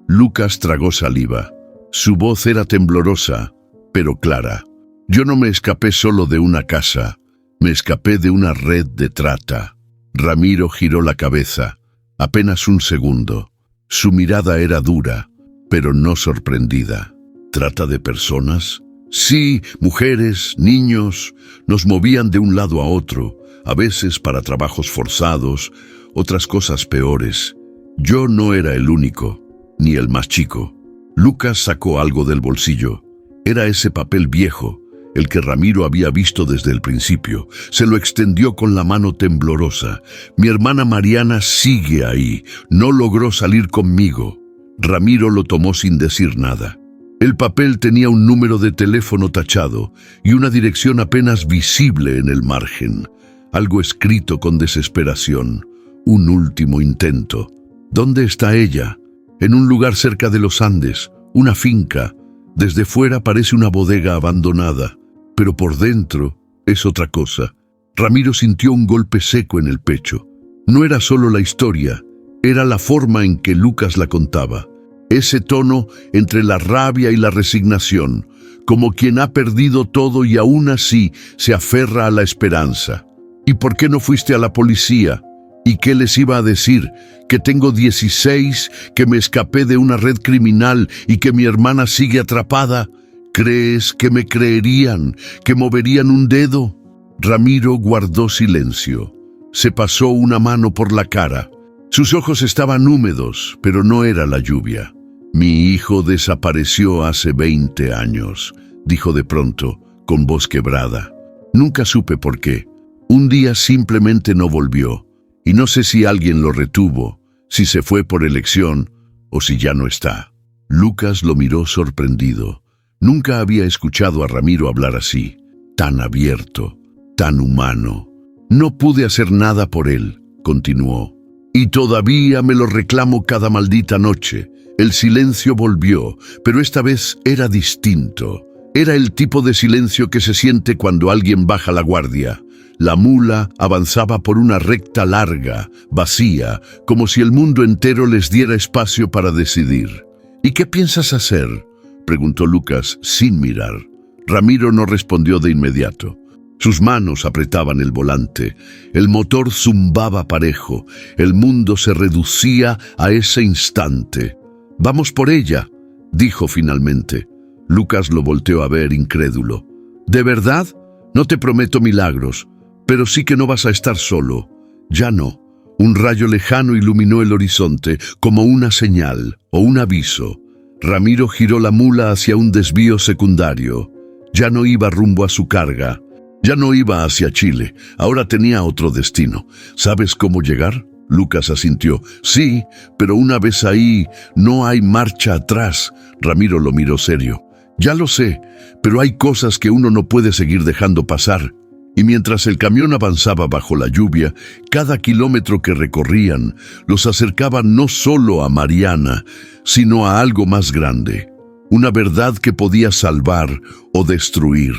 Lucas tragó saliva. Su voz era temblorosa, pero clara. «Yo no me escapé solo de una casa. Me escapé de una red de trata». Ramiro giró la cabeza. Apenas un segundo. Su mirada era dura, pero no sorprendida. ¿Trata de personas? Sí, mujeres, niños. Nos movían de un lado a otro, a veces para trabajos forzados, otras cosas peores. Yo no era el único, ni el más chico. Lucas sacó algo del bolsillo. Era ese papel viejo, el que Ramiro había visto desde el principio. Se lo extendió con la mano temblorosa. «Mi hermana Mariana sigue ahí. No logró salir conmigo». Ramiro lo tomó sin decir nada. El papel tenía un número de teléfono tachado y una dirección apenas visible en el margen. Algo escrito con desesperación. Un último intento. ¿Dónde está ella? En un lugar cerca de los Andes, una finca. Desde fuera parece una bodega abandonada, pero por dentro es otra cosa. Ramiro sintió un golpe seco en el pecho. No era solo la historia, era la forma en que Lucas la contaba. Ese tono entre la rabia y la resignación, como quien ha perdido todo y aún así se aferra a la esperanza. ¿Y por qué no fuiste a la policía? ¿Y qué les iba a decir? ¿Que tengo 16, que me escapé de una red criminal y que mi hermana sigue atrapada? ¿Crees que me creerían, que moverían un dedo? Ramiro guardó silencio. Se pasó una mano por la cara. Sus ojos estaban húmedos, pero no era la lluvia. «Mi hijo desapareció hace 20 años», dijo de pronto, con voz quebrada. «Nunca supe por qué. Un día simplemente no volvió. Y no sé si alguien lo retuvo, si se fue por elección o si ya no está». Lucas lo miró sorprendido. Nunca había escuchado a Ramiro hablar así, tan abierto, tan humano. «No pude hacer nada por él», continuó. «Y todavía me lo reclamo cada maldita noche». El silencio volvió, pero esta vez era distinto. Era el tipo de silencio que se siente cuando alguien baja la guardia. La mula avanzaba por una recta larga, vacía, como si el mundo entero les diera espacio para decidir. ¿Y qué piensas hacer?, preguntó Lucas sin mirar. Ramiro no respondió de inmediato. Sus manos apretaban el volante. El motor zumbaba parejo. El mundo se reducía a ese instante. «Vamos por ella», dijo finalmente. Lucas lo volteó a ver incrédulo. «¿De verdad? No te prometo milagros, pero sí que no vas a estar solo». Ya no. Un rayo lejano iluminó el horizonte, como una señal o un aviso. Ramiro giró la mula hacia un desvío secundario. Ya no iba rumbo a su carga. Ya no iba hacia Chile. Ahora tenía otro destino. ¿Sabes cómo llegar?, Lucas asintió. «Sí, pero una vez ahí, no hay marcha atrás». Ramiro lo miró serio. «Ya lo sé, pero hay cosas que uno no puede seguir dejando pasar». Y mientras el camión avanzaba bajo la lluvia, cada kilómetro que recorrían los acercaba no solo a Mariana, sino a algo más grande. Una verdad que podía salvar o destruir.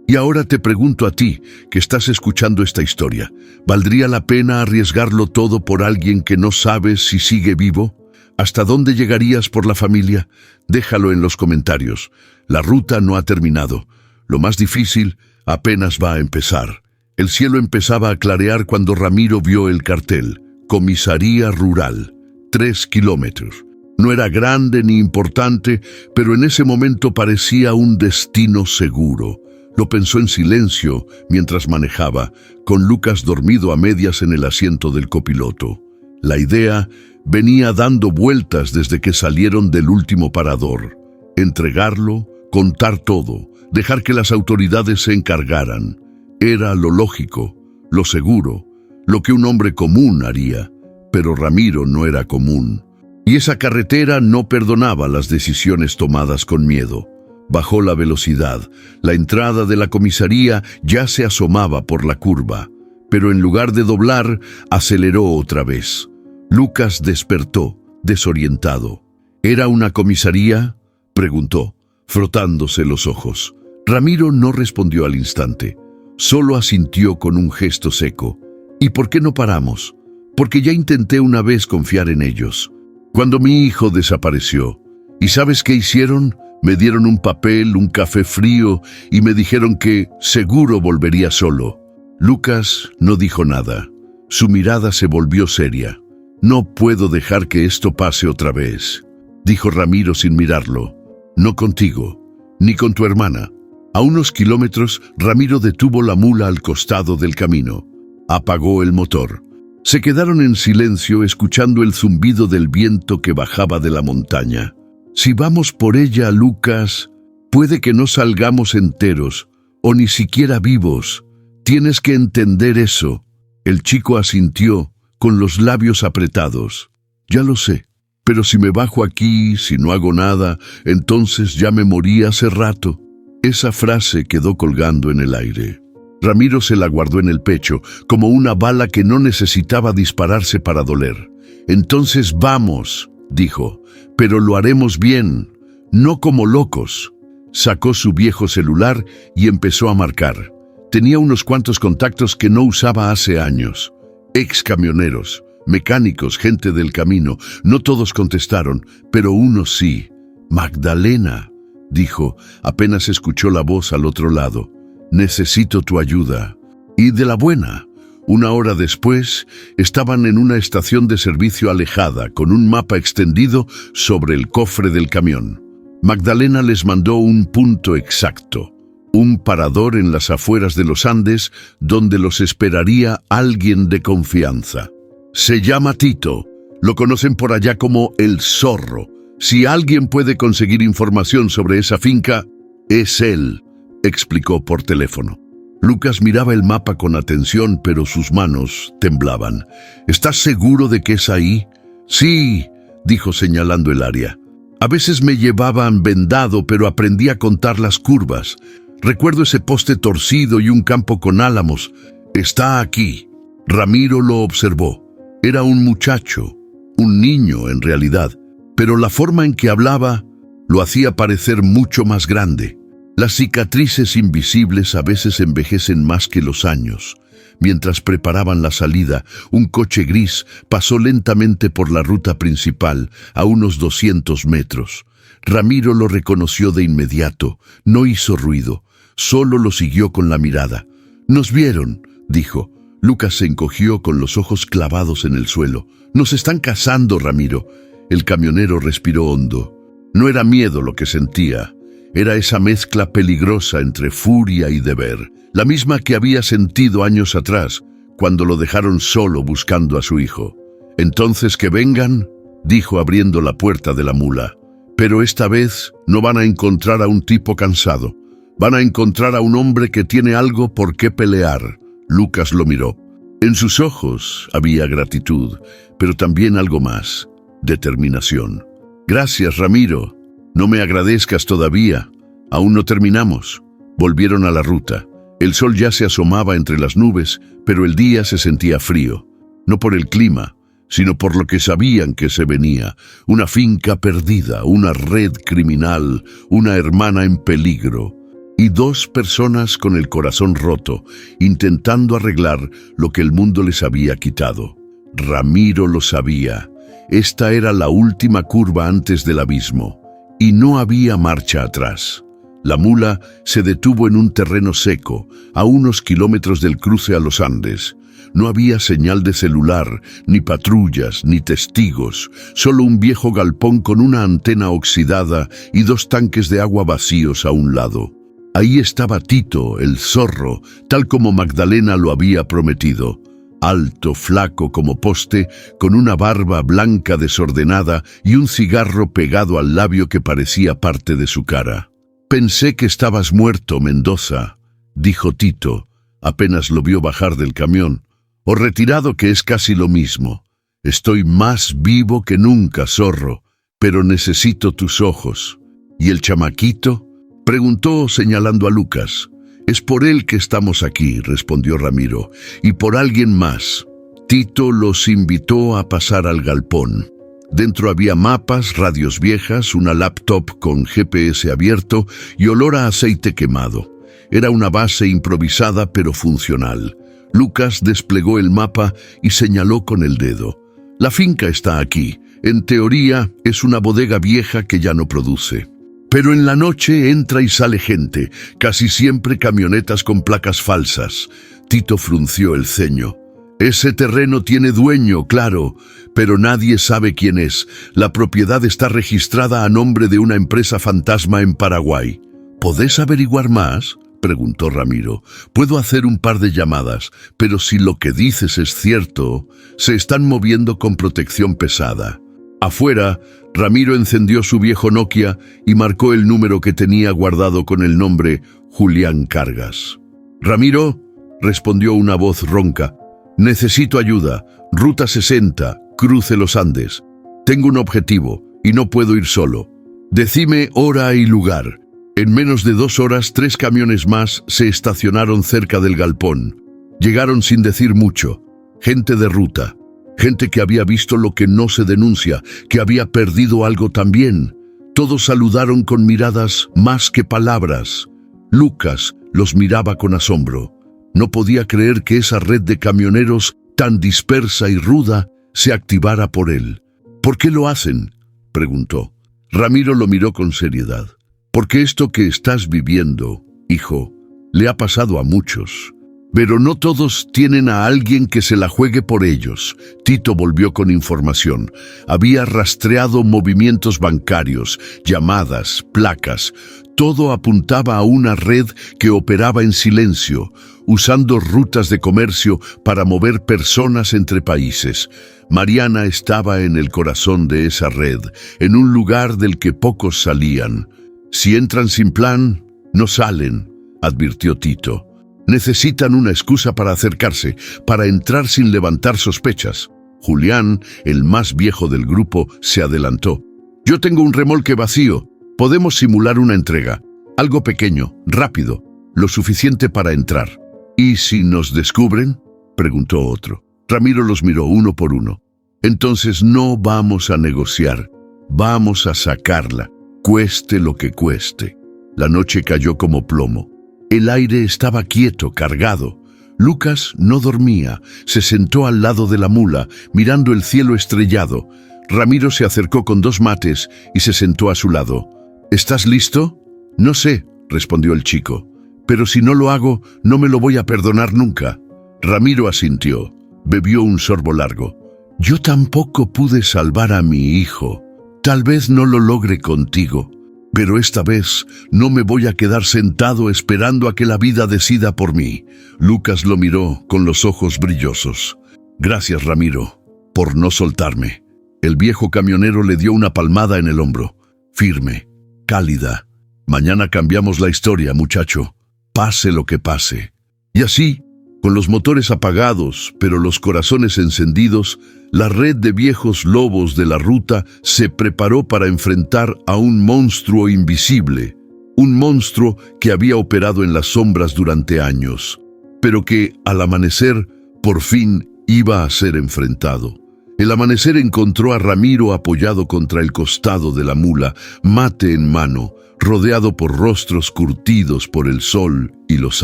Y ahora te pregunto a ti, que estás escuchando esta historia, ¿valdría la pena arriesgarlo todo por alguien que no sabes si sigue vivo? ¿Hasta dónde llegarías por la familia? Déjalo en los comentarios. La ruta no ha terminado. Lo más difícil apenas va a empezar. El cielo empezaba a clarear cuando Ramiro vio el cartel. Comisaría Rural. 3 kilómetros. No era grande ni importante, pero en ese momento parecía un destino seguro. Lo pensó en silencio mientras manejaba, con Lucas dormido a medias en el asiento del copiloto. La idea venía dando vueltas desde que salieron del último parador. Entregarlo, contar todo, dejar que las autoridades se encargaran. Era lo lógico, lo seguro, lo que un hombre común haría. Pero Ramiro no era común. Y esa carretera no perdonaba las decisiones tomadas con miedo. Bajó la velocidad. La entrada de la comisaría ya se asomaba por la curva, pero en lugar de doblar, aceleró otra vez. Lucas despertó, desorientado. ¿Era una comisaría?, preguntó, frotándose los ojos. Ramiro no respondió al instante. Solo asintió con un gesto seco. ¿Y por qué no paramos? Porque ya intenté una vez confiar en ellos. Cuando mi hijo desapareció. ¿Y sabes qué hicieron? Me dieron un papel, un café frío y me dijeron que seguro volvería solo. Lucas no dijo nada. Su mirada se volvió seria. «No puedo dejar que esto pase otra vez», dijo Ramiro sin mirarlo. «No contigo, ni con tu hermana». A unos kilómetros, Ramiro detuvo la mula al costado del camino. Apagó el motor. Se quedaron en silencio escuchando el zumbido del viento que bajaba de la montaña. «Si vamos por ella, Lucas, puede que no salgamos enteros, o ni siquiera vivos. Tienes que entender eso». El chico asintió, con los labios apretados. «Ya lo sé, pero si me bajo aquí, si no hago nada, entonces ya me morí hace rato». Esa frase quedó colgando en el aire. Ramiro se la guardó en el pecho, como una bala que no necesitaba dispararse para doler. «Entonces vamos», dijo, «pero lo haremos bien, no como locos». Sacó su viejo celular y empezó a marcar. Tenía unos cuantos contactos que no usaba hace años. Ex camioneros, mecánicos, gente del camino. No todos contestaron, pero uno sí. «Magdalena», dijo, apenas escuchó la voz al otro lado. «Necesito tu ayuda». Y de la buena. Una hora después, estaban en una estación de servicio alejada, con un mapa extendido sobre el cofre del camión. Magdalena les mandó un punto exacto, un parador en las afueras de los Andes, donde los esperaría alguien de confianza. «Se llama Tito. Lo conocen por allá como El Zorro. Si alguien puede conseguir información sobre esa finca, es él», explicó por teléfono. Lucas miraba el mapa con atención, pero sus manos temblaban. «¿Estás seguro de que es ahí?» «Sí», dijo señalando el área. «A veces me llevaban vendado, pero aprendí a contar las curvas. Recuerdo ese poste torcido y un campo con álamos. Está aquí». Ramiro lo observó. Era un muchacho, un niño en realidad, pero la forma en que hablaba lo hacía parecer mucho más grande. Las cicatrices invisibles a veces envejecen más que los años. Mientras preparaban la salida, un coche gris pasó lentamente por la ruta principal, a unos 200 metros. Ramiro lo reconoció de inmediato. No hizo ruido, solo lo siguió con la mirada. «Nos vieron», dijo. Lucas se encogió con los ojos clavados en el suelo. «Nos están cazando, Ramiro». El camionero respiró hondo. No era miedo lo que sentía. Era esa mezcla peligrosa entre furia y deber, la misma que había sentido años atrás, cuando lo dejaron solo buscando a su hijo. «Entonces que vengan», dijo abriendo la puerta de la mula. «Pero esta vez no van a encontrar a un tipo cansado. Van a encontrar a un hombre que tiene algo por qué pelear». Lucas lo miró. En sus ojos había gratitud, pero también algo más, determinación. «Gracias, Ramiro. No me agradezcas todavía. Aún no terminamos». Volvieron a la ruta. El sol ya se asomaba entre las nubes, pero el día se sentía frío. No por el clima, sino por lo que sabían que se venía. Una finca perdida, una red criminal, una hermana en peligro. Y dos personas con el corazón roto, intentando arreglar lo que el mundo les había quitado. Ramiro lo sabía. Esta era la última curva antes del abismo, y no había marcha atrás. La mula se detuvo en un terreno seco, a unos kilómetros del cruce a los Andes. No había señal de celular, ni patrullas, ni testigos, solo un viejo galpón con una antena oxidada y dos tanques de agua vacíos a un lado. Ahí estaba Tito, el zorro, tal como Magdalena lo había prometido. Alto, flaco como poste, con una barba blanca desordenada y un cigarro pegado al labio que parecía parte de su cara. «Pensé que estabas muerto, Mendoza», dijo Tito, apenas lo vio bajar del camión. «O retirado, que es casi lo mismo. Estoy más vivo que nunca, zorro, pero necesito tus ojos». «¿Y el chamaquito?», preguntó señalando a Lucas. «Es por él que estamos aquí», respondió Ramiro, «y por alguien más». Tito los invitó a pasar al galpón. Dentro había mapas, radios viejas, una laptop con GPS abierto y olor a aceite quemado. Era una base improvisada pero funcional. Lucas desplegó el mapa y señaló con el dedo. «La finca está aquí. En teoría es una bodega vieja que ya no produce. Pero en la noche entra y sale gente, casi siempre camionetas con placas falsas». Tito frunció el ceño. «Ese terreno tiene dueño, claro, pero nadie sabe quién es. La propiedad está registrada a nombre de una empresa fantasma en Paraguay». «¿Podés averiguar más?», preguntó Ramiro. «Puedo hacer un par de llamadas, pero si lo que dices es cierto, se están moviendo con protección pesada». Afuera, Ramiro encendió su viejo Nokia y marcó el número que tenía guardado con el nombre Julián Cargas. «Ramiro», respondió una voz ronca. «Necesito ayuda. Ruta 60, cruce los Andes. Tengo un objetivo y no puedo ir solo. Decime hora y lugar». En menos de 2 horas, 3 camiones más se estacionaron cerca del galpón. Llegaron sin decir mucho. Gente de ruta. Gente que había visto lo que no se denuncia, que había perdido algo también. Todos saludaron con miradas más que palabras. Lucas los miraba con asombro. No podía creer que esa red de camioneros tan dispersa y ruda se activara por él. «¿Por qué lo hacen?», preguntó. Ramiro lo miró con seriedad. «Porque esto que estás viviendo, hijo, le ha pasado a muchos. Pero no todos tienen a alguien que se la juegue por ellos». Tito volvió con información. Había rastreado movimientos bancarios, llamadas, placas. Todo apuntaba a una red que operaba en silencio, usando rutas de comercio para mover personas entre países. Mariana estaba en el corazón de esa red, en un lugar del que pocos salían. «Si entran sin plan, no salen», advirtió Tito. «Necesitan una excusa para acercarse, para entrar sin levantar sospechas». Julián, el más viejo del grupo, se adelantó. «Yo tengo un remolque vacío. Podemos simular una entrega. Algo pequeño, rápido, lo suficiente para entrar». «¿Y si nos descubren?», preguntó otro. Ramiro los miró uno por uno. «Entonces no vamos a negociar. Vamos a sacarla, cueste lo que cueste». La noche cayó como plomo. El aire estaba quieto, cargado. Lucas no dormía, se sentó al lado de la mula, mirando el cielo estrellado. Ramiro se acercó con 2 mates y se sentó a su lado. ¿Estás listo? No sé, respondió el chico, pero si no lo hago, no me lo voy a perdonar nunca. Ramiro asintió, bebió un sorbo largo. Yo tampoco pude salvar a mi hijo. Tal vez no lo logre contigo, pero esta vez no me voy a quedar sentado esperando a que la vida decida por mí. Lucas lo miró con los ojos brillosos. Gracias, Ramiro, por no soltarme. El viejo camionero le dio una palmada en el hombro, firme, cálida. Mañana cambiamos la historia, muchacho, pase lo que pase. Y así, con los motores apagados, pero los corazones encendidos, la red de viejos lobos de la ruta se preparó para enfrentar a un monstruo invisible, un monstruo que había operado en las sombras durante años, pero que, al amanecer, por fin iba a ser enfrentado. El amanecer encontró a Ramiro apoyado contra el costado de la mula, mate en mano, rodeado por rostros curtidos por el sol y los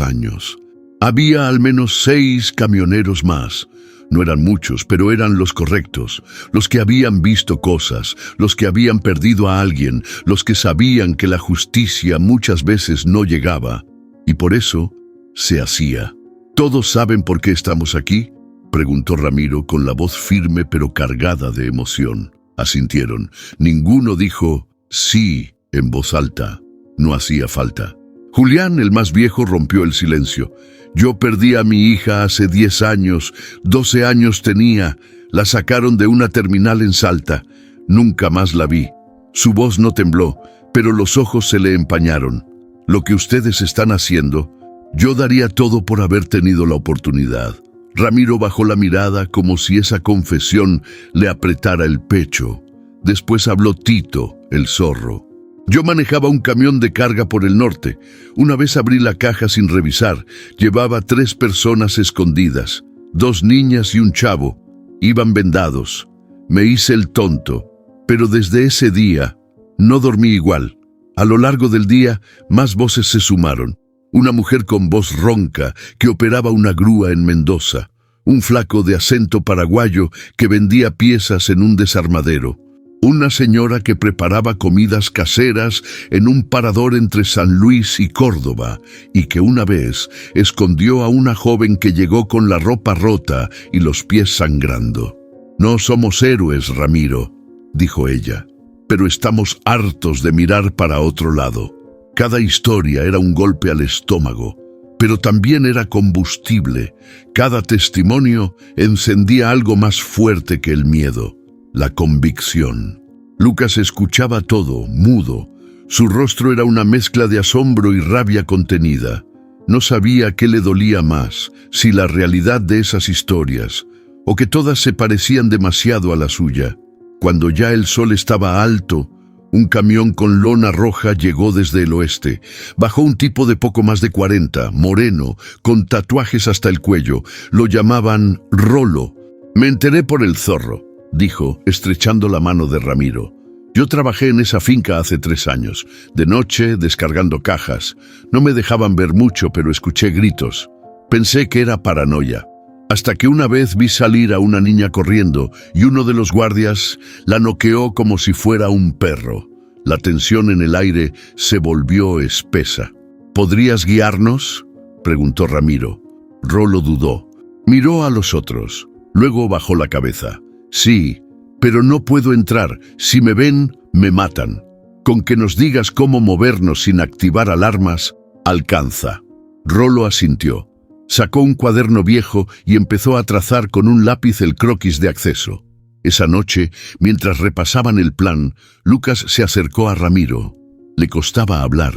años. Había al menos 6 camioneros más. No eran muchos, pero eran los correctos, los que habían visto cosas, los que habían perdido a alguien, los que sabían que la justicia muchas veces no llegaba, y por eso se hacía. ¿Todos saben por qué estamos aquí?, preguntó Ramiro con la voz firme pero cargada de emoción. Asintieron. Ninguno dijo sí en voz alta. No hacía falta. Julián, el más viejo, rompió el silencio. Yo perdí a mi hija hace 10 años, 12 años tenía. La sacaron de una terminal en Salta. Nunca más la vi. Su voz no tembló, pero los ojos se le empañaron. Lo que ustedes están haciendo, yo daría todo por haber tenido la oportunidad. Ramiro bajó la mirada como si esa confesión le apretara el pecho. Después habló Tito, el zorro. Yo manejaba un camión de carga por el norte. Una vez abrí la caja sin revisar. Llevaba 3 personas escondidas, 2 niñas y un chavo. Iban vendados. Me hice el tonto, pero desde ese día no dormí igual. A lo largo del día, más voces se sumaron. Una mujer con voz ronca que operaba una grúa en Mendoza. Un flaco de acento paraguayo que vendía piezas en un desarmadero. Una señora que preparaba comidas caseras en un parador entre San Luis y Córdoba y que una vez escondió a una joven que llegó con la ropa rota y los pies sangrando. No somos héroes, Ramiro, dijo ella, pero estamos hartos de mirar para otro lado. Cada historia era un golpe al estómago, pero también era combustible. Cada testimonio encendía algo más fuerte que el miedo, la convicción. Lucas escuchaba todo, mudo. Su rostro era una mezcla de asombro y rabia contenida. No sabía qué le dolía más, si la realidad de esas historias, o que todas se parecían demasiado a la suya. Cuando ya el sol estaba alto, un camión con lona roja llegó desde el oeste. Bajó un tipo de poco más de 40, moreno, con tatuajes hasta el cuello. Lo llamaban Rolo. Me enteré por el zorro, dijo, estrechando la mano de Ramiro. Yo trabajé en esa finca hace 3 años, de noche descargando cajas. No me dejaban ver mucho, pero escuché gritos. Pensé que era paranoia. Hasta que una vez vi salir a una niña corriendo y uno de los guardias la noqueó como si fuera un perro. La tensión en el aire se volvió espesa. ¿Podrías guiarnos?, preguntó Ramiro. Rolo dudó. Miró a los otros. Luego bajó la cabeza. Sí, pero no puedo entrar. Si me ven, me matan. Con que nos digas cómo movernos sin activar alarmas, alcanza. Rolo asintió. Sacó un cuaderno viejo y empezó a trazar con un lápiz el croquis de acceso. Esa noche, mientras repasaban el plan, Lucas se acercó a Ramiro. Le costaba hablar.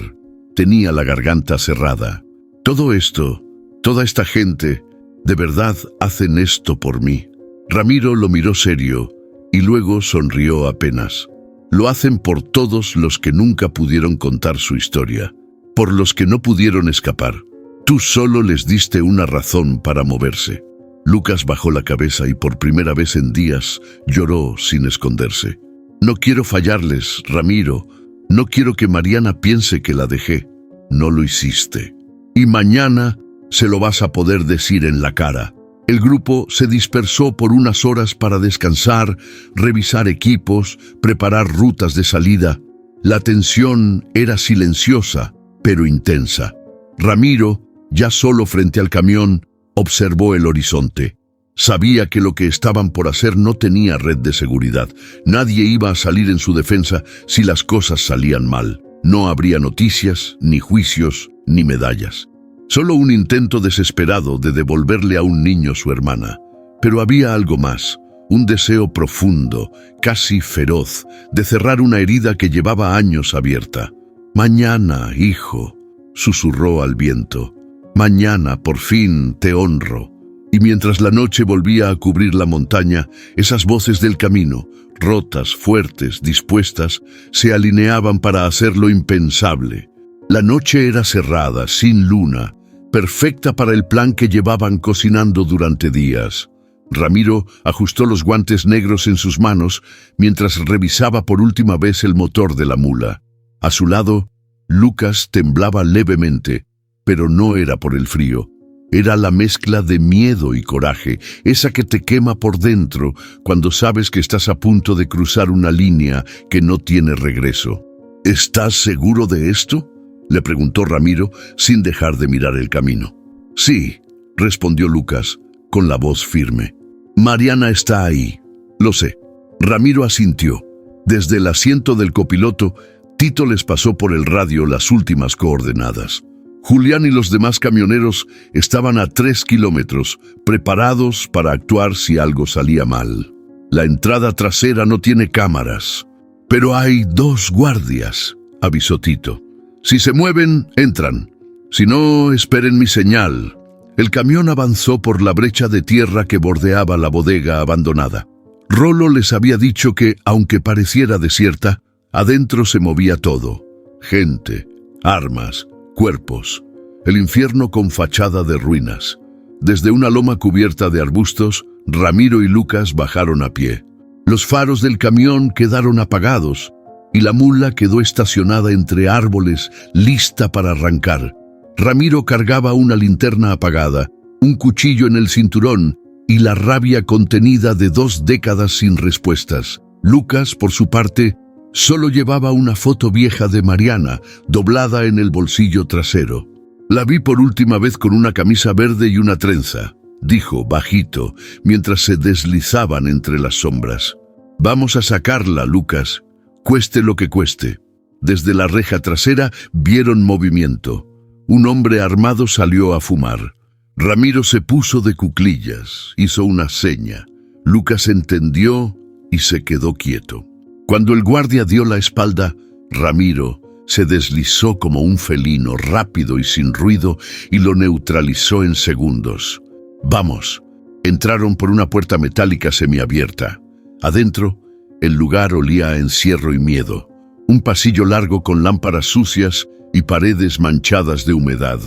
Tenía la garganta cerrada. Todo esto, toda esta gente, ¿de verdad hacen esto por mí? Ramiro lo miró serio y luego sonrió apenas. Lo hacen por todos los que nunca pudieron contar su historia, por los que no pudieron escapar. Tú solo les diste una razón para moverse. Lucas bajó la cabeza y por primera vez en días lloró sin esconderse. No quiero fallarles, Ramiro. No quiero que Mariana piense que la dejé. No lo hiciste. Y mañana Se lo vas a poder decir en la cara. El grupo se dispersó por unas horas para descansar, revisar equipos, preparar rutas de salida. La tensión era silenciosa, pero intensa. Ramiro, ya solo frente al camión, observó el horizonte. Sabía que lo que estaban por hacer no tenía red de seguridad. Nadie iba a salir en su defensa si las cosas salían mal. No habría noticias, ni juicios, ni medallas. Solo un intento desesperado de devolverle a un niño su hermana. Pero había algo más, un deseo profundo, casi feroz, de cerrar una herida que llevaba años abierta. «Mañana, hijo», susurró al viento. «Mañana, por fin, te honro». Y mientras la noche volvía a cubrir la montaña, esas voces del camino, rotas, fuertes, dispuestas, se alineaban para hacer lo impensable. La noche era cerrada, sin luna, perfecta para el plan que llevaban cocinando durante días. Ramiro ajustó los guantes negros en sus manos mientras revisaba por última vez el motor de la mula. A su lado, Lucas temblaba levemente, pero no era por el frío. Era la mezcla de miedo y coraje, esa que te quema por dentro cuando sabes que estás a punto de cruzar una línea que no tiene regreso. «¿Estás seguro de esto?», le preguntó Ramiro sin dejar de mirar el camino. «Sí», respondió Lucas, con la voz firme. «Mariana está ahí». «Lo sé». Ramiro asintió. Desde el asiento del copiloto, Tito les pasó por el radio las últimas coordenadas. Julián y los demás camioneros estaban a 3 kilómetros, preparados para actuar si algo salía mal. «La entrada trasera no tiene cámaras, pero hay 2 guardias», avisó Tito. «Si se mueven, entran. Si no, esperen mi señal». El camión avanzó por la brecha de tierra que bordeaba la bodega abandonada. Rolo les había dicho que, aunque pareciera desierta, adentro se movía todo. Gente, armas, cuerpos. El infierno con fachada de ruinas. Desde una loma cubierta de arbustos, Ramiro y Lucas bajaron a pie. Los faros del camión quedaron apagados y la mula quedó estacionada entre árboles, lista para arrancar. Ramiro cargaba una linterna apagada, un cuchillo en el cinturón y la rabia contenida de 2 décadas sin respuestas. Lucas, por su parte, solo llevaba una foto vieja de Mariana, doblada en el bolsillo trasero. «La vi por última vez con una camisa verde y una trenza», dijo bajito, mientras se deslizaban entre las sombras. «Vamos a sacarla, Lucas, cueste lo que cueste». Desde la reja trasera vieron movimiento. Un hombre armado salió a fumar. Ramiro se puso de cuclillas, hizo una seña. Lucas entendió y se quedó quieto. Cuando el guardia dio la espalda, Ramiro se deslizó como un felino, rápido y sin ruido, y lo neutralizó en segundos. «Vamos». Entraron por una puerta metálica semiabierta. Adentro, el lugar olía a encierro y miedo. Un pasillo largo con lámparas sucias y paredes manchadas de humedad.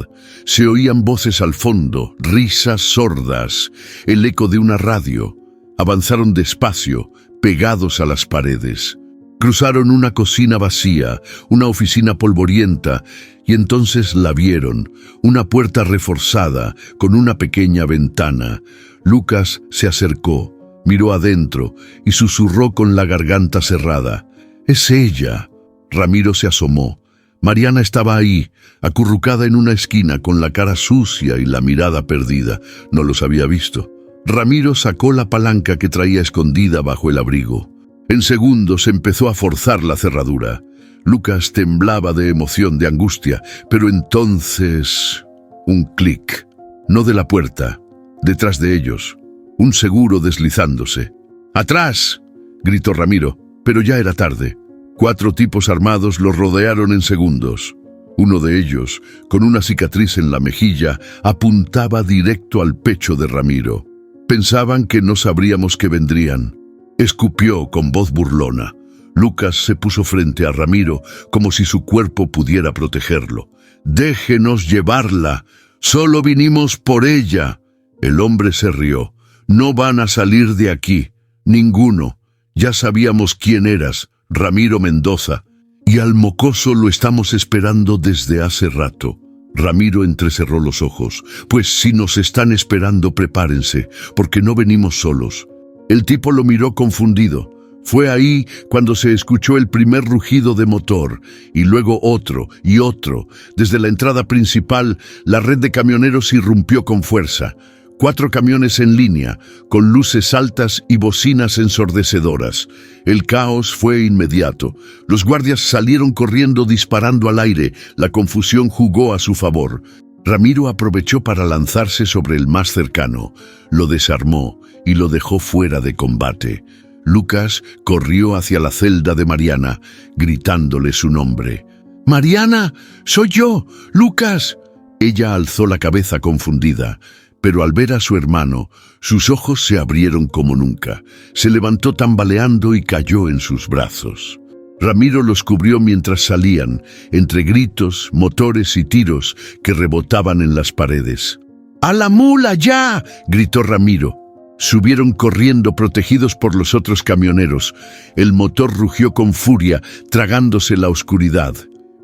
Se oían voces al fondo, risas sordas, el eco de una radio. Avanzaron despacio, pegados a las paredes. Cruzaron una cocina vacía, una oficina polvorienta, y entonces la vieron, una puerta reforzada, con una pequeña ventana. Lucas se acercó, miró adentro y susurró con la garganta cerrada. «Es ella». Ramiro se asomó. Mariana estaba ahí, acurrucada en una esquina, con la cara sucia y la mirada perdida. No los había visto. Ramiro sacó la palanca que traía escondida bajo el abrigo. En segundos empezó a forzar la cerradura. Lucas temblaba de emoción, de angustia, pero entonces... un clic. No de la puerta, detrás de ellos. Un seguro deslizándose. «¡Atrás!», gritó Ramiro, pero ya era tarde. 4 tipos armados los rodearon en segundos. Uno de ellos, con una cicatriz en la mejilla, apuntaba directo al pecho de Ramiro. Pensaban que no sabríamos que vendrían. Escupió con voz burlona. Lucas se puso frente a Ramiro como si su cuerpo pudiera protegerlo. «Déjenos llevarla. Solo vinimos por ella». El hombre se rió. «No van a salir de aquí. Ninguno. Ya sabíamos quién eras, Ramiro Mendoza. Y al mocoso lo estamos esperando desde hace rato». Ramiro entrecerró los ojos. Pues si nos están esperando, prepárense, porque no venimos solos. El tipo lo miró confundido. Fue ahí cuando se escuchó el primer rugido de motor, y luego otro y otro. Desde la entrada principal, la red de camioneros irrumpió con fuerza. 4 camiones en línea, con luces altas y bocinas ensordecedoras. El caos fue inmediato. Los guardias salieron corriendo disparando al aire. La confusión jugó a su favor. Ramiro aprovechó para lanzarse sobre el más cercano. Lo desarmó y lo dejó fuera de combate. Lucas corrió hacia la celda de Mariana, gritándole su nombre. «¡Mariana! ¡Soy yo! ¡Lucas!». Ella alzó la cabeza confundida, pero al ver a su hermano, sus ojos se abrieron como nunca. Se levantó tambaleando y cayó en sus brazos. Ramiro los cubrió mientras salían, entre gritos, motores y tiros que rebotaban en las paredes. «¡A la mula ya!», gritó Ramiro. Subieron corriendo protegidos por los otros camioneros. El motor rugió con furia, tragándose la oscuridad.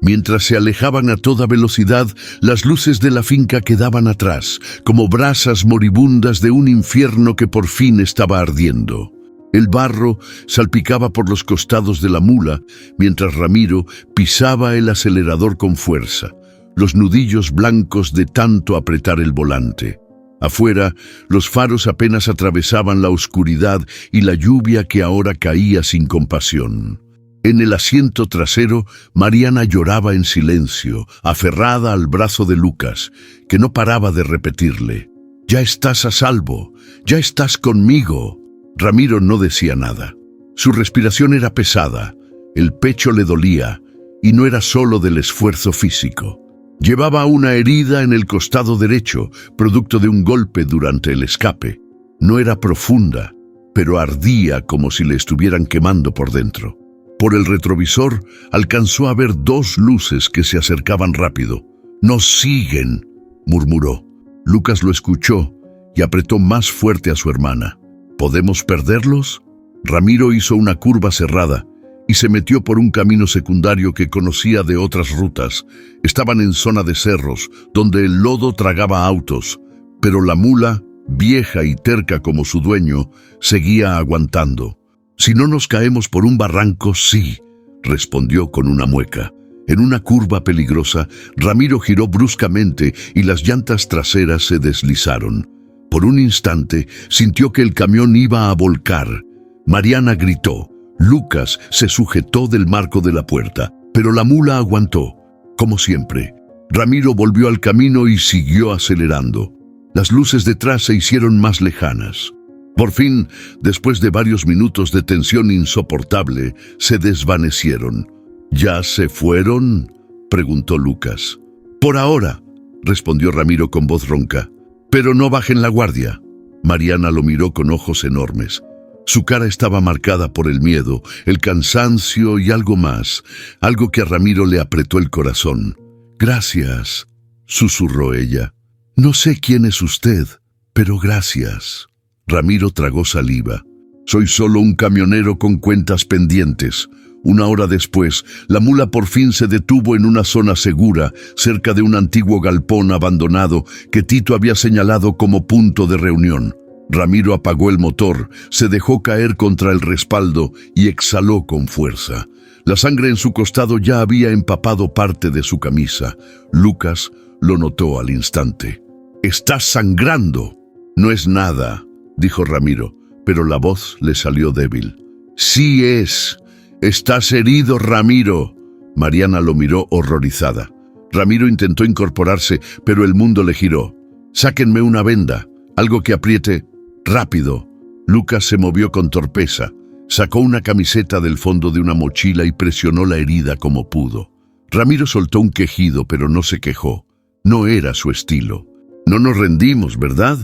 Mientras se alejaban a toda velocidad, las luces de la finca quedaban atrás, como brasas moribundas de un infierno que por fin estaba ardiendo. El barro salpicaba por los costados de la mula, mientras Ramiro pisaba el acelerador con fuerza, los nudillos blancos de tanto apretar el volante. Afuera, los faros apenas atravesaban la oscuridad y la lluvia que ahora caía sin compasión. En el asiento trasero, Mariana lloraba en silencio, aferrada al brazo de Lucas, que no paraba de repetirle: «Ya estás a salvo, ya estás conmigo». Ramiro no decía nada. Su respiración era pesada, el pecho le dolía, y no era solo del esfuerzo físico. Llevaba una herida en el costado derecho, producto de un golpe durante el escape. No era profunda, pero ardía como si le estuvieran quemando por dentro. Por el retrovisor alcanzó a ver 2 luces que se acercaban rápido. «¡Nos siguen!», murmuró. Lucas lo escuchó y apretó más fuerte a su hermana. «¿Podemos perderlos?». Ramiro hizo una curva cerrada y se metió por un camino secundario que conocía de otras rutas. Estaban en zona de cerros, donde el lodo tragaba autos, pero la mula, vieja y terca como su dueño, seguía aguantando. «Si no nos caemos por un barranco, sí», respondió con una mueca. En una curva peligrosa, Ramiro giró bruscamente y las llantas traseras se deslizaron. Por un instante, sintió que el camión iba a volcar. Mariana gritó. Lucas se sujetó del marco de la puerta, pero la mula aguantó. Como siempre, Ramiro volvió al camino y siguió acelerando. Las luces detrás se hicieron más lejanas. Por fin, después de varios minutos de tensión insoportable, se desvanecieron. «¿Ya se fueron?», preguntó Lucas. «Por ahora», respondió Ramiro con voz ronca. «Pero no bajen la guardia». Mariana lo miró con ojos enormes. Su cara estaba marcada por el miedo, el cansancio y algo más, algo que a Ramiro le apretó el corazón. «Gracias», susurró ella. «No sé quién es usted, pero gracias». Ramiro tragó saliva. «Soy solo un camionero con cuentas pendientes». 1 hora después, la mula por fin se detuvo en una zona segura, cerca de un antiguo galpón abandonado que Tito había señalado como punto de reunión. Ramiro apagó el motor, se dejó caer contra el respaldo y exhaló con fuerza. La sangre en su costado ya había empapado parte de su camisa. Lucas lo notó al instante. «¡Estás sangrando!». «No es nada», dijo Ramiro, pero la voz le salió débil. «Sí es. Estás herido, Ramiro». Mariana lo miró horrorizada. Ramiro intentó incorporarse, pero el mundo le giró. «Sáquenme una venda, algo que apriete. Rápido». Lucas se movió con torpeza. Sacó una camiseta del fondo de una mochila y presionó la herida como pudo. Ramiro soltó un quejido, pero no se quejó. No era su estilo. «No nos rendimos, ¿verdad?»,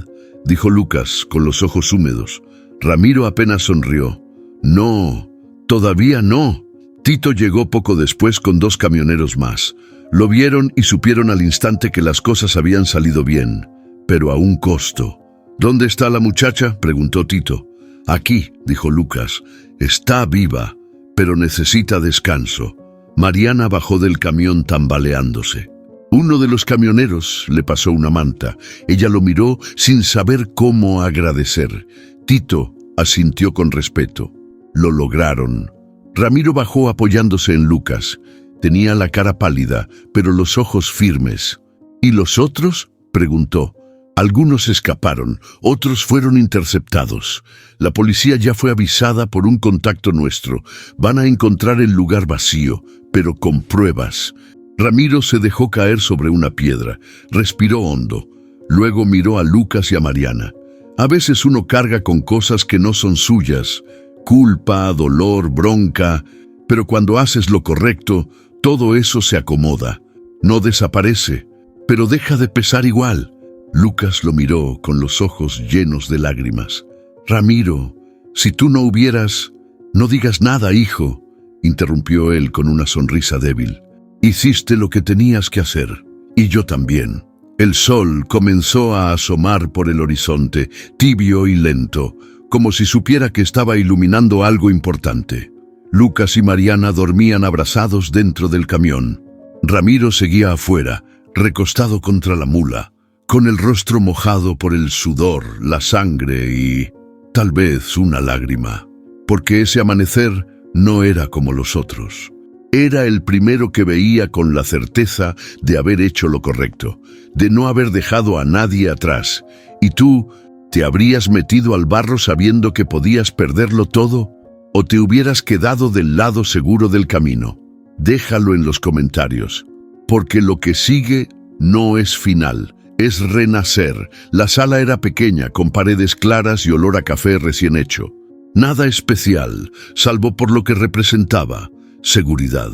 dijo Lucas, con los ojos húmedos. Ramiro apenas sonrió. «No, todavía no». Tito llegó poco después con 2 camioneros más. Lo vieron y supieron al instante que las cosas habían salido bien, pero a un costo. «¿Dónde está la muchacha?», preguntó Tito. «Aquí», dijo Lucas. «Está viva, pero necesita descanso». Mariana bajó del camión tambaleándose. Uno de los camioneros le pasó una manta. Ella lo miró sin saber cómo agradecer. Tito asintió con respeto. Lo lograron. Ramiro bajó apoyándose en Lucas. Tenía la cara pálida, pero los ojos firmes. ¿Y los otros?, preguntó. Algunos escaparon, otros fueron interceptados. La policía ya fue avisada por un contacto nuestro. Van a encontrar el lugar vacío, pero con pruebas. Ramiro se dejó caer sobre una piedra. Respiró hondo. Luego miró a Lucas y a Mariana. A veces uno carga con cosas que no son suyas. Culpa, dolor, bronca. Pero cuando haces lo correcto, todo eso se acomoda. No desaparece, pero deja de pesar igual. Lucas lo miró con los ojos llenos de lágrimas. Ramiro, si tú no hubieras... No digas nada, hijo, interrumpió él con una sonrisa débil. Hiciste lo que tenías que hacer, y yo también. El sol comenzó a asomar por el horizonte, tibio y lento, como si supiera que estaba iluminando algo importante. Lucas y Mariana dormían abrazados dentro del camión. Ramiro seguía afuera, recostado contra la mula, con el rostro mojado por el sudor, la sangre y tal vez una lágrima, porque ese amanecer no era como los otros. Era el primero que veía con la certeza de haber hecho lo correcto, de no haber dejado a nadie atrás. ¿Y tú te habrías metido al barro sabiendo que podías perderlo todo? ¿O te hubieras quedado del lado seguro del camino? Déjalo en los comentarios, porque lo que sigue no es final. Es renacer. La sala era pequeña, con paredes claras y olor a café recién hecho. Nada especial, salvo por lo que representaba: seguridad.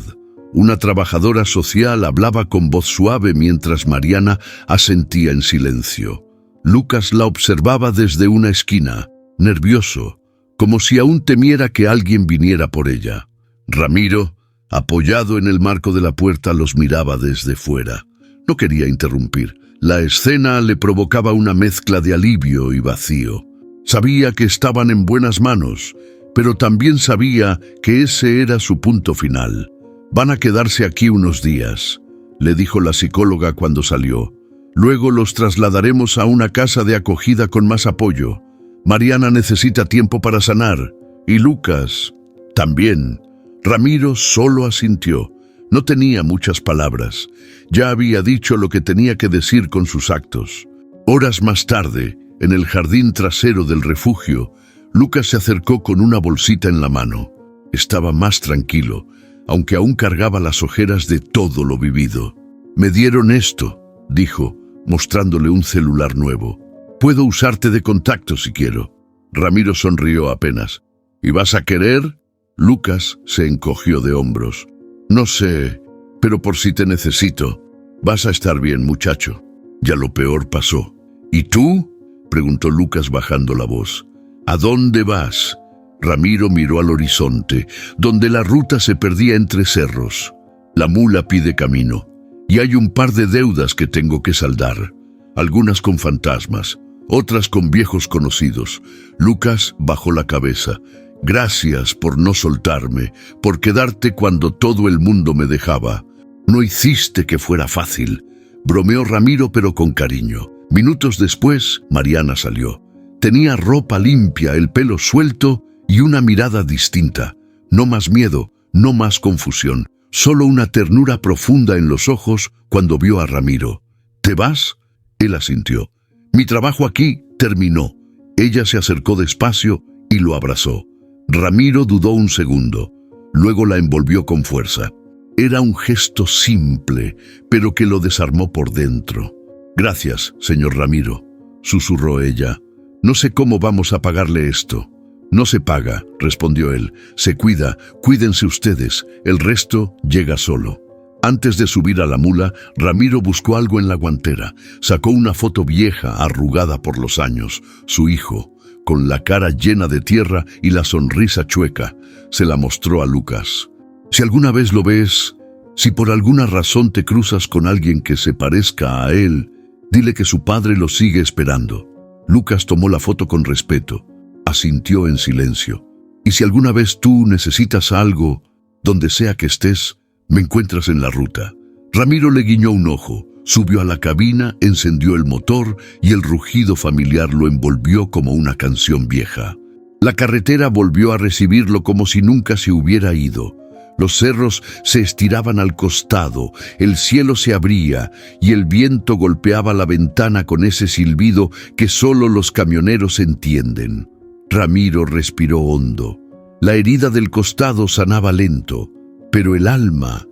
Una trabajadora social hablaba con voz suave mientras Mariana asentía en silencio. Lucas la observaba desde una esquina, nervioso, como si aún temiera que alguien viniera por ella. Ramiro, apoyado en el marco de la puerta, los miraba desde fuera. No quería interrumpir. La escena le provocaba una mezcla de alivio y vacío. Sabía que estaban en buenas manos, pero también sabía que ese era su punto final. Van a quedarse aquí unos días, le dijo la psicóloga cuando salió. Luego los trasladaremos a una casa de acogida con más apoyo. Mariana necesita tiempo para sanar, y Lucas también. Ramiro solo asintió. No tenía muchas palabras. Ya había dicho lo que tenía que decir con sus actos. Horas más tarde, en el jardín trasero del refugio, Lucas se acercó con una bolsita en la mano. Estaba más tranquilo, aunque aún cargaba las ojeras de todo lo vivido. «Me dieron esto», dijo, mostrándole un celular nuevo. «Puedo usarte de contacto si quiero». Ramiro sonrió apenas. «¿Y vas a querer?» Lucas se encogió de hombros. «No sé, pero por si te necesito. Vas a estar bien, muchacho. Ya lo peor pasó». «¿Y tú?», preguntó Lucas bajando la voz. «¿A dónde vas?». Ramiro miró al horizonte, donde la ruta se perdía entre cerros. «La mula pide camino, y hay un par de deudas que tengo que saldar. Algunas con fantasmas, otras con viejos conocidos». Lucas bajó la cabeza. «Gracias por no soltarme, por quedarte cuando todo el mundo me dejaba. No hiciste que fuera fácil», bromeó Ramiro, pero con cariño. Minutos después, Mariana salió. Tenía ropa limpia, el pelo suelto y una mirada distinta. No más miedo, no más confusión, solo una ternura profunda en los ojos cuando vio a Ramiro. «¿Te vas?». Él asintió. «Mi trabajo aquí terminó». Ella se acercó despacio y lo abrazó. Ramiro dudó un segundo, luego la envolvió con fuerza. Era un gesto simple, pero que lo desarmó por dentro. «Gracias, señor Ramiro», susurró ella. «No sé cómo vamos a pagarle esto». «No se paga», respondió él. «Se cuida, cuídense ustedes, el resto llega solo». Antes de subir a la mula, Ramiro buscó algo en la guantera. Sacó una foto vieja, arrugada por los años. Su hijo, con la cara llena de tierra y la sonrisa chueca. Se la mostró a Lucas. «Si alguna vez lo ves, si por alguna razón te cruzas con alguien que se parezca a él, dile que su padre lo sigue esperando». Lucas tomó la foto con respeto. Asintió en silencio. «Y si alguna vez tú necesitas algo, donde sea que estés, me encuentras en la ruta». Ramiro le guiñó un ojo, subió a la cabina, encendió el motor y el rugido familiar lo envolvió como una canción vieja. La carretera volvió a recibirlo como si nunca se hubiera ido. Los cerros se estiraban al costado, el cielo se abría y el viento golpeaba la ventana con ese silbido que solo los camioneros entienden. Ramiro respiró hondo. La herida del costado sanaba lento, pero el alma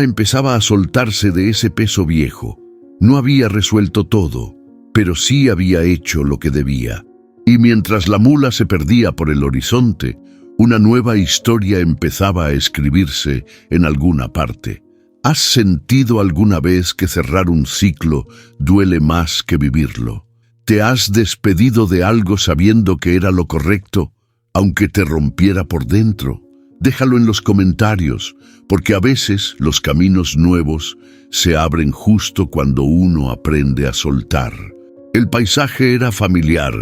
empezaba a soltarse de ese peso viejo. No había resuelto todo, pero sí había hecho lo que debía. Y mientras la mula se perdía por el horizonte, una nueva historia empezaba a escribirse en alguna parte. ¿Has sentido alguna vez que cerrar un ciclo duele más que vivirlo? ¿Te has despedido de algo sabiendo que era lo correcto, aunque te rompiera por dentro? Déjalo en los comentarios, porque a veces los caminos nuevos se abren justo cuando uno aprende a soltar. El paisaje era familiar,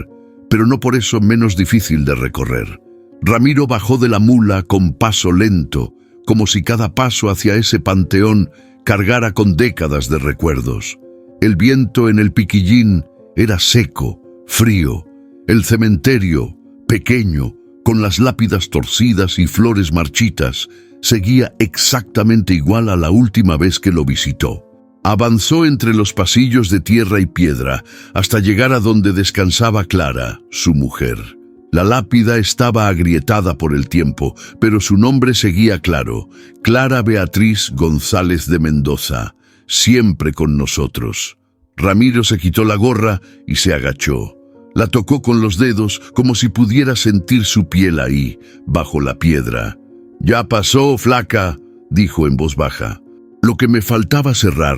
pero no por eso menos difícil de recorrer. Ramiro bajó de la mula con paso lento, como si cada paso hacia ese panteón cargara con décadas de recuerdos. El viento en el Piquillín era seco, frío. El cementerio, pequeño, con las lápidas torcidas y flores marchitas, seguía exactamente igual a la última vez que lo visitó. Avanzó entre los pasillos de tierra y piedra hasta llegar a donde descansaba Clara, su mujer. La lápida estaba agrietada por el tiempo, pero su nombre seguía claro: Clara Beatriz González de Mendoza, siempre con nosotros. Ramiro se quitó la gorra y se agachó. La tocó con los dedos como si pudiera sentir su piel ahí, bajo la piedra. «Ya pasó, flaca», dijo en voz baja. Lo que me faltaba cerrar,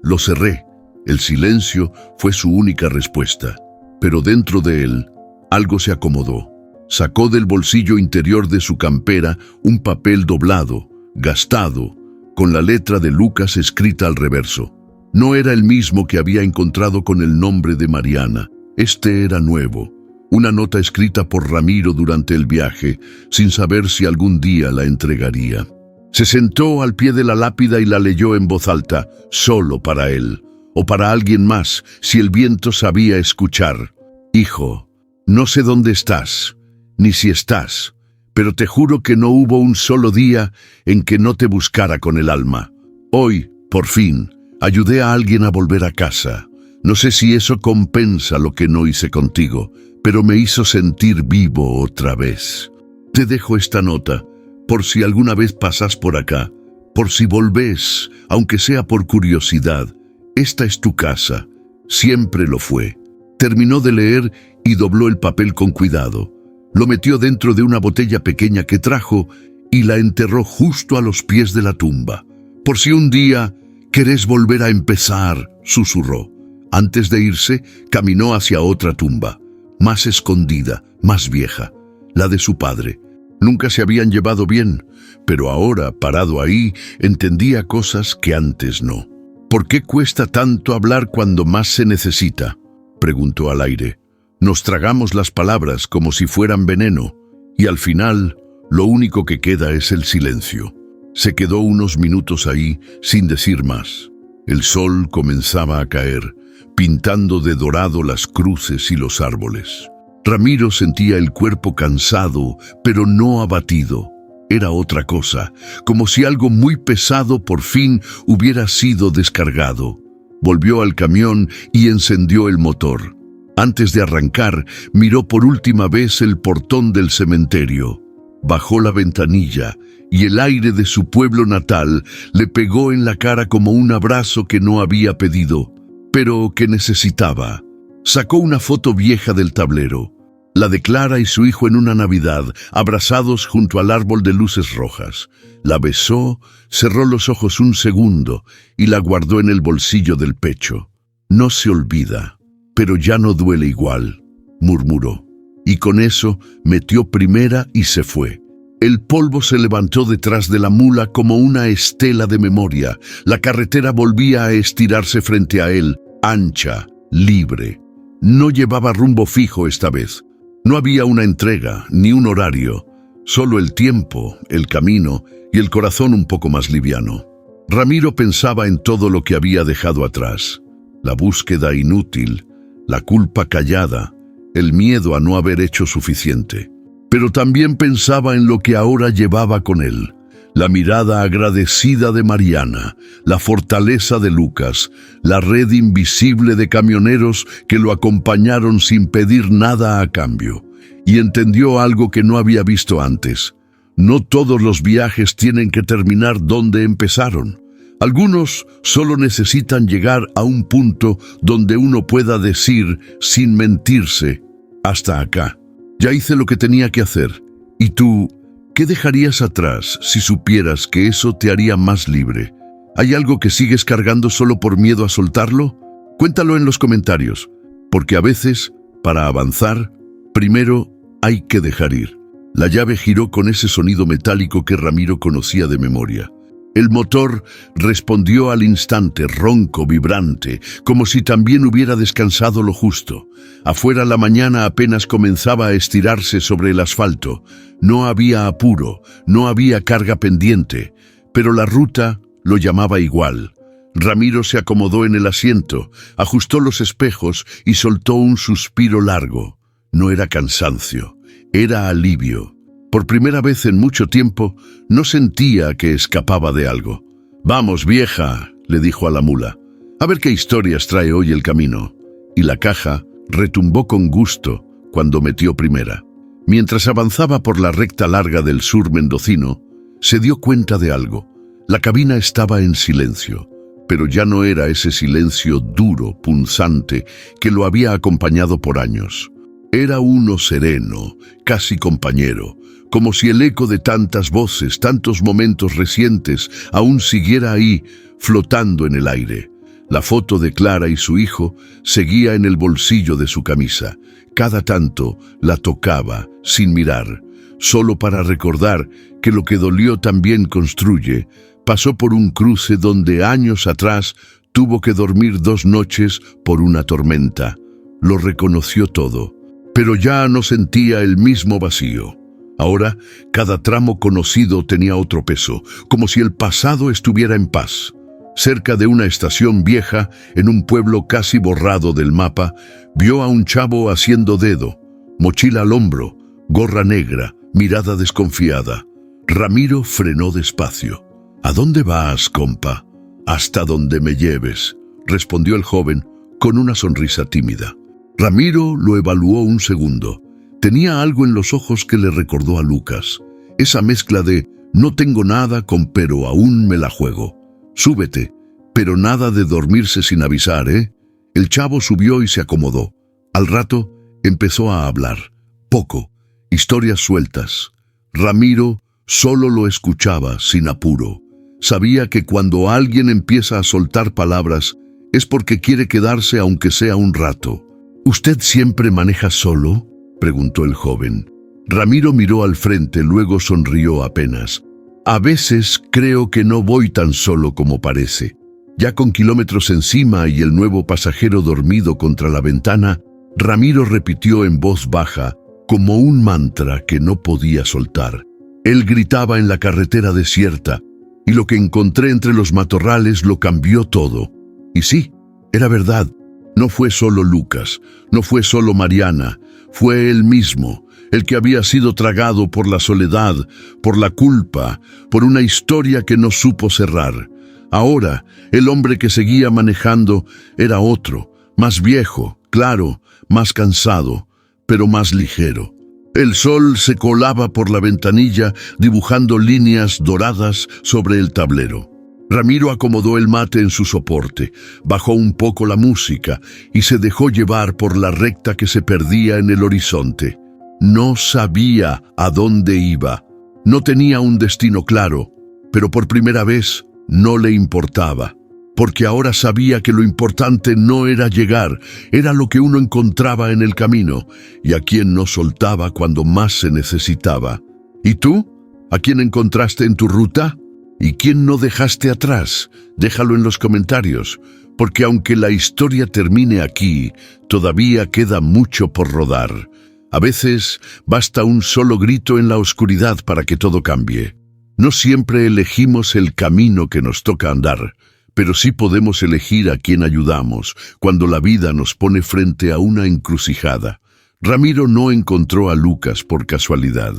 lo cerré. El silencio fue su única respuesta. Pero dentro de él, algo se acomodó. Sacó del bolsillo interior de su campera un papel doblado, gastado, con la letra de Lucas escrita al reverso. No era el mismo que había encontrado con el nombre de Mariana. Este era nuevo, una nota escrita por Ramiro durante el viaje, sin saber si algún día la entregaría. Se sentó al pie de la lápida y la leyó en voz alta, solo para él, o para alguien más, si el viento sabía escuchar. «Hijo, no sé dónde estás, ni si estás, pero te juro que no hubo un solo día en que no te buscara con el alma. Hoy, por fin, ayudé a alguien a volver a casa. No sé si eso compensa lo que no hice contigo, pero me hizo sentir vivo otra vez. Te dejo esta nota, por si alguna vez pasas por acá, por si volvés, aunque sea por curiosidad. Esta es tu casa, siempre lo fue». Terminó de leer y dobló el papel con cuidado. Lo metió dentro de una botella pequeña que trajo y la enterró justo a los pies de la tumba. «Por si un día querés volver a empezar», susurró. Antes de irse, caminó hacia otra tumba, más escondida, más vieja, la de su padre. Nunca se habían llevado bien, pero ahora, parado ahí, entendía cosas que antes no. «¿Por qué cuesta tanto hablar cuando más se necesita?», preguntó al aire. «Nos tragamos las palabras como si fueran veneno, y al final, lo único que queda es el silencio». Se quedó unos minutos ahí, sin decir más. El sol comenzaba a caer, pintando de dorado las cruces y los árboles. Ramiro sentía el cuerpo cansado, pero no abatido. Era otra cosa, como si algo muy pesado por fin hubiera sido descargado. Volvió al camión y encendió el motor. Antes de arrancar, miró por última vez el portón del cementerio. Bajó la ventanilla y el aire de su pueblo natal le pegó en la cara como un abrazo que no había pedido, pero que necesitaba. Sacó una foto vieja del tablero, la de Clara y su hijo en una Navidad, abrazados junto al árbol de luces rojas. La besó, cerró los ojos un segundo y la guardó en el bolsillo del pecho. «No se olvida, pero ya no duele igual», murmuró. Y con eso metió primera y se fue. El polvo se levantó detrás de la mula como una estela de memoria. La carretera volvía a estirarse frente a él, ancha, libre. No llevaba rumbo fijo esta vez. No había una entrega, ni un horario. Solo el tiempo, el camino y el corazón un poco más liviano. Ramiro pensaba en todo lo que había dejado atrás: la búsqueda inútil, la culpa callada, el miedo a no haber hecho suficiente. Pero también pensaba en lo que ahora llevaba con él: la mirada agradecida de Mariana, la fortaleza de Lucas, la red invisible de camioneros que lo acompañaron sin pedir nada a cambio. Y entendió algo que no había visto antes: no todos los viajes tienen que terminar donde empezaron. Algunos solo necesitan llegar a un punto donde uno pueda decir, sin mentirse: hasta acá. Ya hice lo que tenía que hacer. ¿Y tú? ¿Qué dejarías atrás si supieras que eso te haría más libre? ¿Hay algo que sigues cargando solo por miedo a soltarlo? Cuéntalo en los comentarios, porque a veces, para avanzar, primero hay que dejar ir. La llave giró con ese sonido metálico que Ramiro conocía de memoria. El motor respondió al instante, ronco, vibrante, como si también hubiera descansado lo justo. Afuera la mañana apenas comenzaba a estirarse sobre el asfalto. No había apuro, no había carga pendiente, pero la ruta lo llamaba igual. Ramiro se acomodó en el asiento, ajustó los espejos y soltó un suspiro largo. No era cansancio, era alivio. Por primera vez en mucho tiempo, no sentía que escapaba de algo. «Vamos, vieja», le dijo a la mula, «a ver qué historias trae hoy el camino». Y la caja retumbó con gusto cuando metió primera. Mientras avanzaba por la recta larga del sur mendocino, se dio cuenta de algo. La cabina estaba en silencio, pero ya no era ese silencio duro, punzante, que lo había acompañado por años. Era uno sereno, casi compañero, como si el eco de tantas voces, tantos momentos recientes, aún siguiera ahí, flotando en el aire. La foto de Clara y su hijo seguía en el bolsillo de su camisa. Cada tanto la tocaba, sin mirar, solo para recordar que lo que dolió también construye. Pasó por un cruce donde años atrás tuvo que dormir 2 noches por una tormenta. Lo reconoció todo, pero ya no sentía el mismo vacío. Ahora, cada tramo conocido tenía otro peso, como si el pasado estuviera en paz. Cerca de una estación vieja, en un pueblo casi borrado del mapa, vio a un chavo haciendo dedo, mochila al hombro, gorra negra, mirada desconfiada. Ramiro frenó despacio. «¿A dónde vas, compa?» «Hasta donde me lleves», respondió el joven con una sonrisa tímida. Ramiro lo evaluó un segundo. Tenía algo en los ojos que le recordó a Lucas. Esa mezcla de «no tengo nada» con «pero aún me la juego». «Súbete, pero nada de dormirse sin avisar, ¿eh?» El chavo subió y se acomodó. Al rato empezó a hablar. Poco, historias sueltas. Ramiro solo lo escuchaba sin apuro. Sabía que cuando alguien empieza a soltar palabras es porque quiere quedarse aunque sea un rato. «¿Usted siempre maneja solo?», preguntó el joven. Ramiro miró al frente, luego sonrió apenas. «A veces creo que no voy tan solo como parece». Ya con kilómetros encima y el nuevo pasajero dormido contra la ventana, Ramiro repitió en voz baja, como un mantra que no podía soltar. Él gritaba en la carretera desierta, y lo que encontré entre los matorrales lo cambió todo. Y sí, era verdad. No fue solo Lucas, no fue solo Mariana, fue él mismo, el que había sido tragado por la soledad, por la culpa, por una historia que no supo cerrar. Ahora, el hombre que seguía manejando era otro, más viejo, claro, más cansado, pero más ligero. El sol se colaba por la ventanilla, dibujando líneas doradas sobre el tablero. Ramiro acomodó el mate en su soporte, bajó un poco la música y se dejó llevar por la recta que se perdía en el horizonte. No sabía a dónde iba, no tenía un destino claro, pero por primera vez no le importaba, porque ahora sabía que lo importante no era llegar, era lo que uno encontraba en el camino y a quien no soltaba cuando más se necesitaba. ¿Y tú? ¿A quién encontraste en tu ruta? ¿Y quién no dejaste atrás? Déjalo en los comentarios, porque aunque la historia termine aquí, todavía queda mucho por rodar. A veces basta un solo grito en la oscuridad para que todo cambie. No siempre elegimos el camino que nos toca andar, pero sí podemos elegir a quién ayudamos cuando la vida nos pone frente a una encrucijada. Ramiro no encontró a Lucas por casualidad.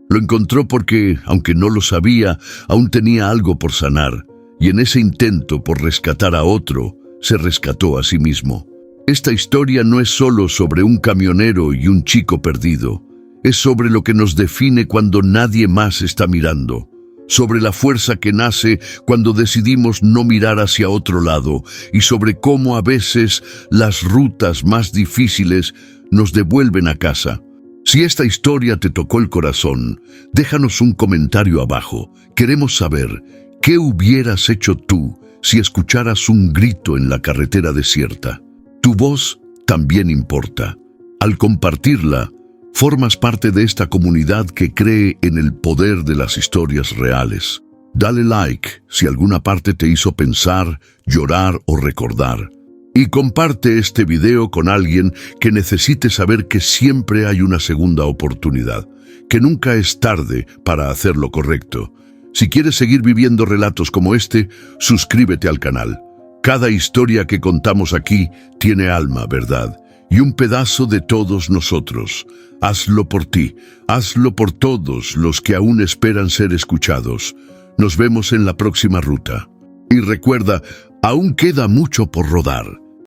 Lo encontró porque, aunque no lo sabía, aún tenía algo por sanar, y en ese intento por rescatar a otro, se rescató a sí mismo. Esta historia no es solo sobre un camionero y un chico perdido, es sobre lo que nos define cuando nadie más está mirando, sobre la fuerza que nace cuando decidimos no mirar hacia otro lado y sobre cómo a veces las rutas más difíciles nos devuelven a casa. Si esta historia te tocó el corazón, déjanos un comentario abajo. Queremos saber qué hubieras hecho tú si escucharas un grito en la carretera desierta. Tu voz también importa. Al compartirla, formas parte de esta comunidad que cree en el poder de las historias reales. Dale like si alguna parte te hizo pensar, llorar o recordar. Y comparte este video con alguien que necesite saber que siempre hay una segunda oportunidad, que nunca es tarde para hacer lo correcto. Si quieres seguir viviendo relatos como este, suscríbete al canal. Cada historia que contamos aquí tiene alma, verdad, y un pedazo de todos nosotros. Hazlo por ti, hazlo por todos los que aún esperan ser escuchados. Nos vemos en la próxima ruta. Y recuerda, aún queda mucho por rodar.